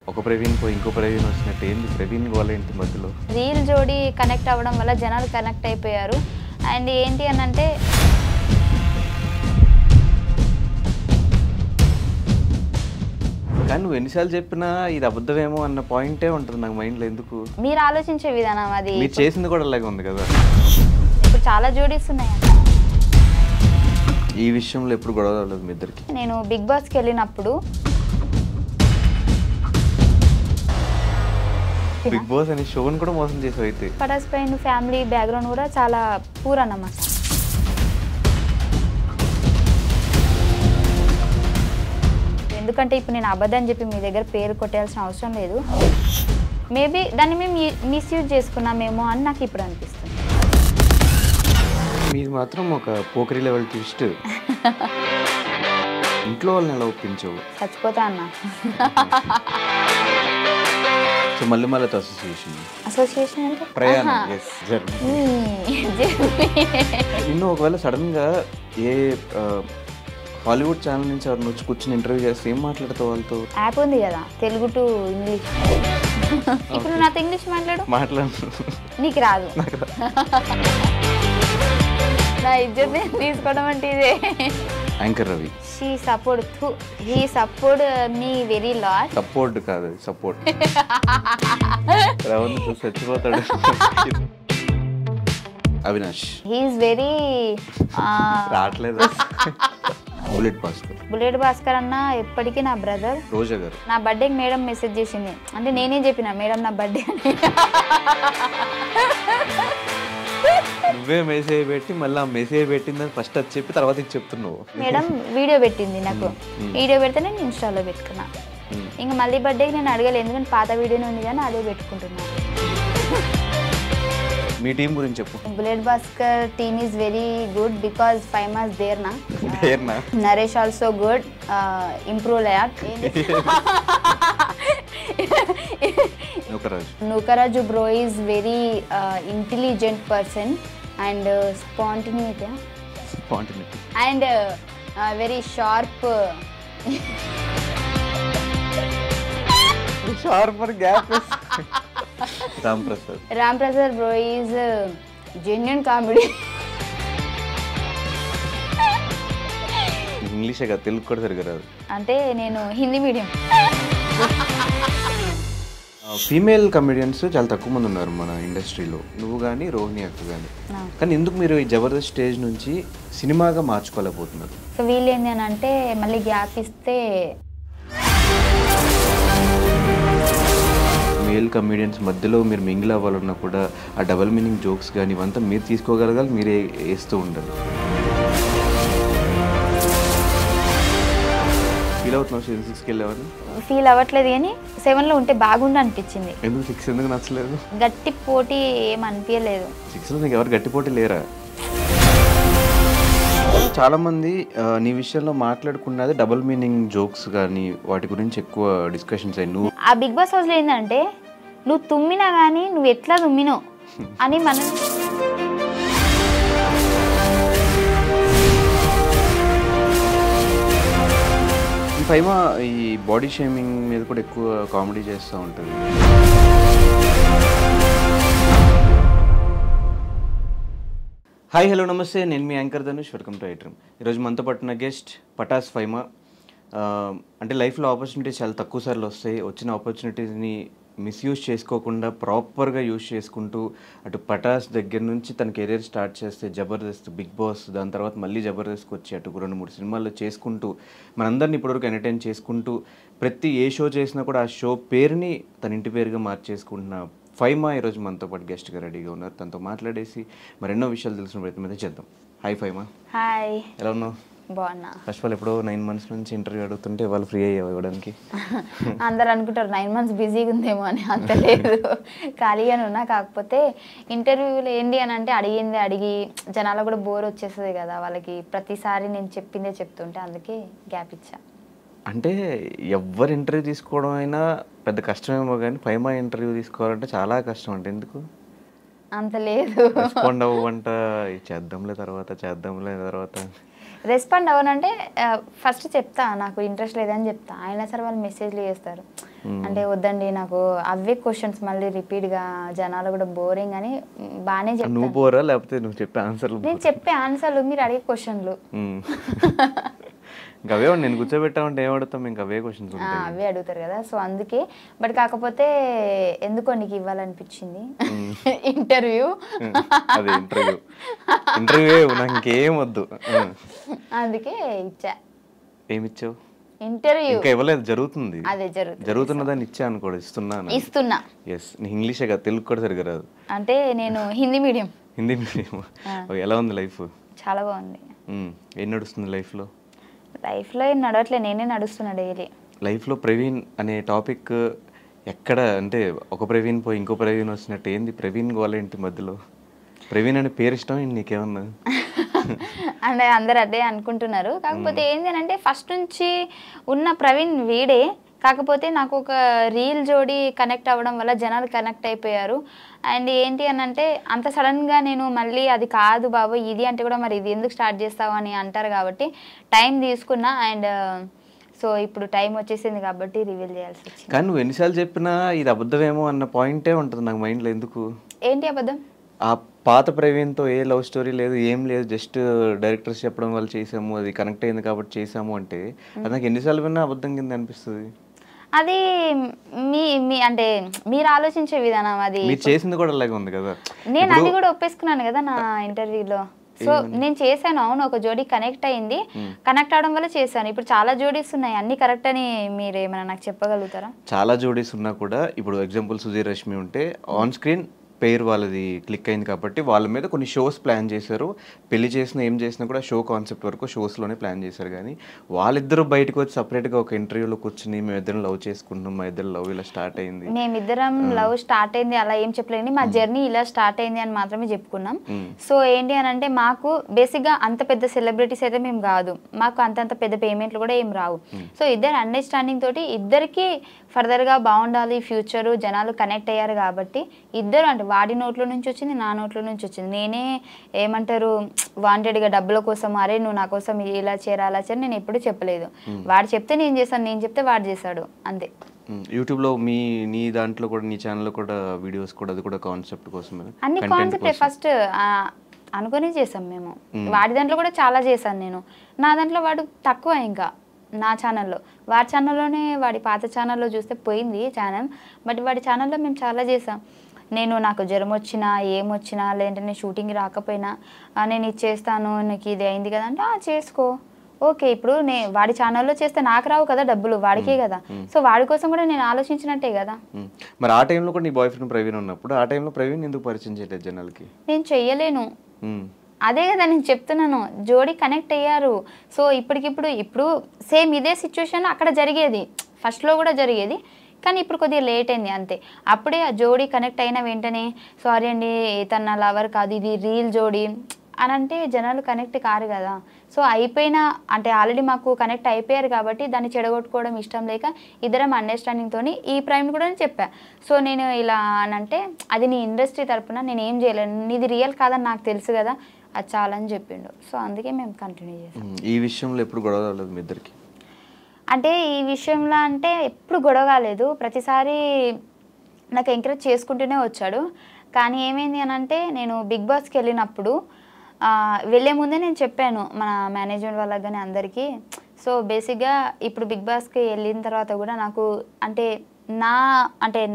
ఒక ప్రవీణ్ పోయి ఇంకో ప్రవీణ్ వచ్చినట్టు ఏంది ప్రవీణ్ వాళ్ళ ఇంటి మధ్యలో రీల్ జోడి కనెక్ట్ అవ్వడం వల్ల జనాలు కనెక్ట్ అయిపోయారు. అండ్ ఏంటి అని అంటే కానీ నువ్వు ఎన్నిసార్లు చెప్పినా ఇది అబద్ధమేమో అన్న పాయింటే ఉంటుంది నాకు మైండ్లో. ఎందుకు మీరు ఆలోచించే విధానం అది. మీరు చేసింది కూడా అలాగే ఉంది కదా. ఇప్పుడు చాలా జోడీస్ ఉన్నాయి. ఈ విషయంలో ఎప్పుడు గొడవ రాలేదు మీ ఇద్దరికి? నేను బిగ్ బాస్కి వెళ్ళినప్పుడు బిగ్ బాస్ అనే షోని కూడా మోసం చేసావు అయితే. పటాస్ పైన ఫ్యామిలీ బ్యాక్గ్రౌండ్ కూడా చాలా పూర్ అన్నమాట. ఎందుకంటే ఇప్పుడు నేను అబద్ధం చెప్పి మీ దగ్గర పేరు కొట్టేయాల్సిన అవసరం లేదు. మేబీ దాన్ని మేము మిస్యూజ్ చేసుకున్నామేమో అని నాకు ఇప్పుడు అనిపిస్తుంది. మీది మాత్రం ఒక పోకరీ లెవెల్ ట్విస్ట్. ఇంట్లో వాళ్ళని ఎలా ఒప్పించవు? చచ్చిపోతా అన్న. సో మళ్ళీ అసోసియేషన్ అంటే ప్రయాణం. నిన్ను ఒకవేళ సడన్ గా ఏ హాలీవుడ్ ఛానల్ నుంచి ఎవరిని వచ్చి కూర్చొని ఇంటర్వ్యూ చేస్తే ఏం మాట్లాడతావు వాళ్ళతో? యాప్ ఉంది కదా తెలుగు టు ఇంగ్లీష్. ఇప్పుడు నాతో ఇంగ్లీష్ మాట్లాడు. నీకు రాదు. నా ఇజ్జత్ తీసుకోవడం అంటే ఇదే. Anchor Ravi he support me very lot. Support కాదు సపోర్ట్. రవణ్ చూసి చచ్చిపోతాడు. అవినాష్ he is very రావట్లేదు. బుల్లెట్ భాస్కర్ అన్న ఎప్పటికీ నా బ్రదర్. రోజా గారు నా బర్త్డేకి మేడం మెసేజ్ చేసింది. అంటే నేనే చెప్పిన మేడం నా బర్త్డే అని. నువ్వే మెసేజ్ పెట్టి మళ్ళీ ఆ మెసేజ్ పెట్టిందని ఫస్ట్ అది చెప్పి తర్వాత ఇది చెప్తున్నావు. మేడం వీడియో పెట్టింది నాకు. వీడియో పెడితే నేను ఇన్స్టాలో పెట్టుకున్నా. ఇంకా మళ్ళీ బర్త్డేకి నేను అడగలేదు, ఎందుకంటే పాత వీడియోనే ఉంది కానీ అదే పెట్టుకుంటున్నాను. మీ టీం గురించి చెప్పు. Bullet Bhaskar team is very good because 5 months there na. Naresh also good. Improve layak. Nukaraju bro is very intelligent person and spontaneity and very sharp. Sharper gap is Ram Prasad bro is genuine comedy. ఇంగ్లీషే కదా, తెలుగు కూడా సరిగ్గా రాదు. అంటే నేను Hindi medium. Female comedians చాలా తక్కువ మంది ఉన్నారు మన ఇండస్ట్రీలో, నువ్వు కానీ రోహిణి అక్క కానీ. కానీ ఎందుకు మీరు ఈ జబర్దస్త్ స్టేజ్ నుంచి సినిమాగా మార్చుకోలేకపోతున్నారు? సో వీళ్ళు ఏంటి అని అంటే మళ్ళీ గ్యాప్ ఇస్తే మేల్ కమెడియన్స్ మధ్యలో మీరు మింగిల్ అవ్వాలన్నా కూడా ఆ డబల్ మీనింగ్ జోక్స్ కానీ ఇవంతా మీరు తీసుకోగలగాలి, మీరే వేస్తూ ఉండాలి. ఫీల్ అవుతున్నావు సీజన్ 6కి వెళ్ళేవాళ్ళు? ఫీల్ అవ్వట్లేదు కానీ 7లో ఉంటే బాగుండు అనిపించింది. ఎందుకు 6 ఎందుకు నచ్చలేదు? గట్టి పోటీ ఏమనిపించలేదు. 6లో నీకు ఎవరు గట్టి పోటీ లేరా? చాలామంది నీ విషయంలో మాట్లాడుకున్నది డబుల్ మీనింగ్ జోక్స్ కానీ వాటి గురించి ఎక్కువ డిస్కషన్స్ అయ్యి. నువ్వు ఆ బిగ్ బాస్ హౌస్లో ఏంటంటే నువ్వు తుమ్మినా కానీ నువ్వు ఎట్లా తుమ్మినో అని మనం పైమా ఈ బాడీ షేమింగ్ మీద కూడా ఎక్కువ కామెడీ చేస్తూ ఉంటుంది. హాయ్ హలో నమస్తే, నేను మీ యాంకర్ ధనుష్. వెల్కమ్ టు ఐట్రమ్. ఈరోజు మనతో పట్టిన గెస్ట్ పటాస్ ఫైమా. అంటే లైఫ్లో ఆపర్చునిటీస్ చాలా తక్కువ సార్లు వస్తాయి. వచ్చిన ఆపర్చునిటీస్ని మిస్యూజ్ చేసుకోకుండా ప్రాపర్గా యూజ్ చేసుకుంటూ అటు పటాస్ దగ్గర నుంచి తన కెరీర్ స్టార్ట్ చేస్తే జబర్దస్త్, బిగ్ బాస్, దాని తర్వాత మళ్ళీ జబర్దస్త్కి వచ్చి అటు 2-3 సినిమాల్లో చేసుకుంటూ మనందరినీ ఇప్పటివరకు ఎంటర్టైన్ చేసుకుంటూ ప్రతి ఏ షో చేసినా కూడా ఆ షో పేరుని తన ఇంటి పేరుగా మార్చేసుకుంటున్న ఫైమా ఈరోజు మనతో పాటు గెస్ట్గా రెడీగా ఉన్నారు. తనతో మాట్లాడేసి మరెన్నో విషయాలు తెలిసిన ప్రయత్నం అయితే చేద్దాం. హాయ్ ఫైమా. హాయ్. ఎలా ఉన్నావు? బాగున్నా. ఫస్ట్ ఆఫ్ ఆల్ ఎప్పుడో 9 months నుంచి ఇంటర్వ్యూ అడుగుతుంటే వాళ్ళు ఫ్రీ అయ్యావు ఇవ్వడానికి. అందరు అనుకుంటారు 9 months బిజీగా ఉందేమో అని. అంత లేదు, ఖాళీగానే ఉన్నా. కాకపోతే ఇంటర్వ్యూలో ఏంటి అని అంటే అడిగి జనాలకు కూడా బోర్ వచ్చేస్తుంది కదా వాళ్ళకి, ప్రతిసారి నేను చెప్పిందే చెప్తుంటే అందుకే గ్యాప్ ఇచ్చా. అంటే ఎవరు ఇంటర్వ్యూ తీసుకోవడం అయినా పెద్ద కష్టమేమో కానీ ఫైమా ఇంటర్వ్యూ తీసుకోవాలంటే చాలా కష్టం. అంటే ఎందుకు అంత లేదు, రెస్పాండ్ అవ్వంట, చేద్దాంలే తర్వాత రెస్పాండ్ అవ్వనంటే ఫస్ట్ చెప్తా నాకు ఇంట్రెస్ట్ లేదని చెప్తా, అయినా సరే వాళ్ళు మెసేజ్లు చేస్తారు. అంటే వద్దండి నాకు అవే క్వశ్చన్స్ మళ్ళీ రిపీట్గా జనాలు కూడా బోరింగ్ అని బాగానే చెప్తాను. నువ్వు బోరా లేకపోతే నువ్వు చెప్పే ఆన్సర్లు? నేను చెప్పే ఆన్సర్లు మీరు అడిగే క్వశ్చన్లు ఇంకా అవే నేను కూర్చోబెట్టామంటే ఏం అడుగుతాం, ఇంకా అవే క్వశ్చన్స్ ఉంటాయి. అవే అడుగుతారు కదా, సో అందుకే. బట్ కాకపోతే ఎందుకో నీకు ఇవ్వాలనిపించింది ఇంటర్వ్యూ. అదే ఇంటర్వ్యూ నాకు ఇంకేం వద్దు, అందుకే ఇచ్చా. ఏమిచ్చావు? ఇంటర్వ్యూ ఇంకా ఇవ్వలేదు, జరుగుతుంది. అదే జరుగుతున్నదాన్ని ఇచ్చా అనుకోడు, ఇస్తున్నా. ఎస్, నీ ఇంగ్లీషే కదా, తెలుగు కూడా సరిగ్గా రాదు. అంటే నేను హిందీ మీడియం. హిందీ మీడియం. ఎలా ఉంది లైఫ్? చాలా బాగుంది. ఏం నడుస్తుంది లైఫ్లో? లైఫ్లో ఏం నడవట్లే, నేనే నడుస్తున్నా డైలీ. లైఫ్లో ప్రవీణ్ అనే టాపిక్ ఎక్కడ అంటే ఒక ప్రవీణ్ పోయి ఇంకో ప్రవీణ్ వచ్చినట్టు ఏంది ప్రవీణ్ గోలేంటి మధ్యలో? ప్రవీణ్ అనే పేరు ఇష్టం నీకేమన్నా? అంటే అందరు అదే అనుకుంటున్నారు. కాకపోతే ఏంటి అని అంటే ఫస్ట్ నుంచి ఉన్న ప్రవీణ్ వీడే. కాకపోతే నాకు ఒక రీల్ జోడి కనెక్ట్ అవ్వడం వల్ల జనాలు కనెక్ట్ అయిపోయారు. అండ్ ఏంటి అని అంటే అంత సడన్గా నేను మళ్ళీ అది కాదు బాబు ఇది అంటే కూడా మరి ఇది ఎందుకు స్టార్ట్ చేస్తావు అని అంటారు కాబట్టి టైం తీసుకున్నా. అండ్ సో ఇప్పుడు టైం వచ్చేసింది కాబట్టి రివీల్ చేయాల్సి వచ్చింది. కానీ నువ్వు ఎన్నిసార్లు చెప్పినా ఇది అబద్ధమేమో అన్న పాయింటే ఉంటుంది నాకు మైండ్లో. ఎందుకు? ఏంటి అబద్ధం? ఆ పాత ప్రవీణ్తో ఏ లవ్ స్టోరీ లేదు, ఏం లేదు, జస్ట్ డైరెక్టర్స్ చెప్పడం వల్ల చేసాము, అది కనెక్ట్ అయింది కాబట్టి చేసాము అంటే అది నాకు ఎన్నిసార్లు విన్నా అబద్ధం కింద అనిపిస్తుంది. అది మీ అంటే మీరు ఆలోచించే విధానం. అది మీరు చేసింది కూడా అలాగే ఉంది కదా. నేను అది కూడా ఒప్పేసుకున్నాను కదా నా ఇంటర్వ్యూలో. సో నేను చేశాను, అవును ఒక జోడీ కనెక్ట్ అయింది, కనెక్ట్ అవడం వల్ల చేశాను. ఇప్పుడు చాలా జోడీస్ ఉన్నాయి, అన్ని కరెక్ట్ అని మీరు ఏమైనా నాకు చెప్పగలుగుతారా? చాలా జోడీస్ ఉన్నా కూడా ఇప్పుడు ఎగ్జాంపుల్ సుధీర్ రష్మి ఉంటే ఆన్ స్క్రీన్ పేరు వాళ్ళది క్లిక్ అయింది కాబట్టి వాళ్ళ మీద కొన్ని షోస్ ప్లాన్ చేశారు. పెళ్లి చేసినా ఏం చేసినా కూడా షో కాన్సెప్ట్ వరకు షోస్లోనే ప్లాన్ చేశారు. కానీ వాళ్ళిద్దరూ బయటకు వచ్చి సపరేట్గా ఒక ఇంటర్వ్యూలో కూర్చుని మేమిద్దరం లవ్ చేసుకుంటున్నాం, మా ఇద్దరు లవ్ ఇలా స్టార్ట్ అయింది, మేమిద్దరం లవ్ స్టార్ట్ అయింది అలా ఏం చెప్పలేదు, మా జర్నీ ఇలా స్టార్ట్ అయింది అని మాత్రమే చెప్పుకున్నాం. సో ఏంటి అని అంటే మాకు బేసిక్గా అంత పెద్ద సెలబ్రిటీస్ అయితే మేము కాదు, మాకు అంతంత పెద్ద పేమెంట్లు కూడా ఏం రావు. సో ఇద్దరు అండర్స్టాండింగ్ తోటి ఇద్దరికి ఫర్దర్గా బాగుండాలి ఫ్యూచరు, జనాలు కనెక్ట్ అయ్యారు కాబట్టి ఇద్దరు అంటే వాడి నోట్లో నుంచి వచ్చింది, నా నోట్లో నుంచి వచ్చింది. నేనే ఏమంటారు వాంటెడ్గా డబ్బుల కోసం అరే నువ్వు నా కోసం ఇలా చేయరా అలా చేయరా నేను ఎప్పుడు చెప్పలేదు. వాడు చెప్తే నేను చేశాను, నేను చెప్తే వాడు చేశాడు, అంతే. యూట్యూబ్లో నీ దాంట్లో కూడా నీ ఛానల్లో కూడా వీడియోస్ కూడా అది కూడా కాన్సెప్ట్ కోసమే, అన్ని కాన్సెప్టే ఫస్ట్ అనుకుని చేసాం మేము. వాడి దాంట్లో కూడా చాలా చేశాను నేను, నా దాంట్లో వాడు తక్కువ. ఇంకా నా ఛానల్లో, వాడి ఛానల్లోనే వాడి పాత ఛానల్లో చూస్తే పోయింది ఛానల్, బట్ వాడి ఛానల్లో మేము చాలా చేసాం. నాకు జ్వరం వచ్చినా ఏమొచ్చినా లేదంటే షూటింగ్ రాకపోయినా నేను ఇది చేస్తాను, నీకు ఇది అయింది కదా అంటే చేసుకో ఓకే. ఇప్పుడు వాడి ఛానల్లో చేస్తే నాకు రావు కదా డబ్బులు, వాడికే కదా. సో వాడి కోసం కూడా నేను ఆలోచించినట్టే కదా. మరి ఆ టైంలో కూడా నీ బాయ్ ఫ్రెండ్ ప్రవీణ్ ఉన్నప్పుడు ఆ టైంలో ప్రవీణ్ ఎందుకు పరిచయం చేయలేదు జనాలకి? నేను చెయ్యలేను, అదే కదా నేను చెప్తున్నాను. జోడీ కనెక్ట్ అయ్యారు. సో ఇప్పుడు సేమ్ ఇదే సిచ్యువేషన్ అక్కడ జరిగేది, ఫస్ట్లో కూడా జరిగేది, కానీ ఇప్పుడు కొద్దిగా లేట్ అయింది అంతే. అప్పుడే ఆ జోడీ కనెక్ట్ అయిన వెంటనే సారీ అండి తన నా లవర్ కాదు ఇది రీల్ జోడీ అని అంటే జనాలు కనెక్ట్ కారు కదా. సో అయిపోయినా అంటే ఆల్రెడీ మాకు కనెక్ట్ అయిపోయారు కాబట్టి దాన్ని చెడగొట్టుకోవడం ఇష్టం లేక ఇద్దరం అండర్స్టాండింగ్తో ఈ ప్రైమ్ కూడా చెప్పా. సో నేను ఇలా అని అంటే అది నీ ఇండస్ట్రీ తరపున నేను ఏం చేయలేను, నీది రియల్ కాదని నాకు తెలుసు కదా, అది చాలని చెప్పిండు. సో అందుకే మేము కంటిన్యూ చేసాం. ఈ విషయంలో ఎప్పుడు గొడవ రాలేదు మీ ఇద్దరికి? అంటే ఈ విషయంలో అంటే ఎప్పుడు గొడవ కాలేదు, ప్రతిసారి నాకు ఎంకరేజ్ చేసుకుంటూనే వచ్చాడు. కానీ ఏమైంది అని అంటే నేను బిగ్ బాస్కి వెళ్ళినప్పుడు వెళ్ళే ముందే నేను చెప్పాను మన మేనేజ్మెంట్ వాళ్ళకి కానీ అందరికీ. సో బేసిక్గా ఇప్పుడు బిగ్ బాస్కి వెళ్ళిన తర్వాత కూడా నాకు అంటే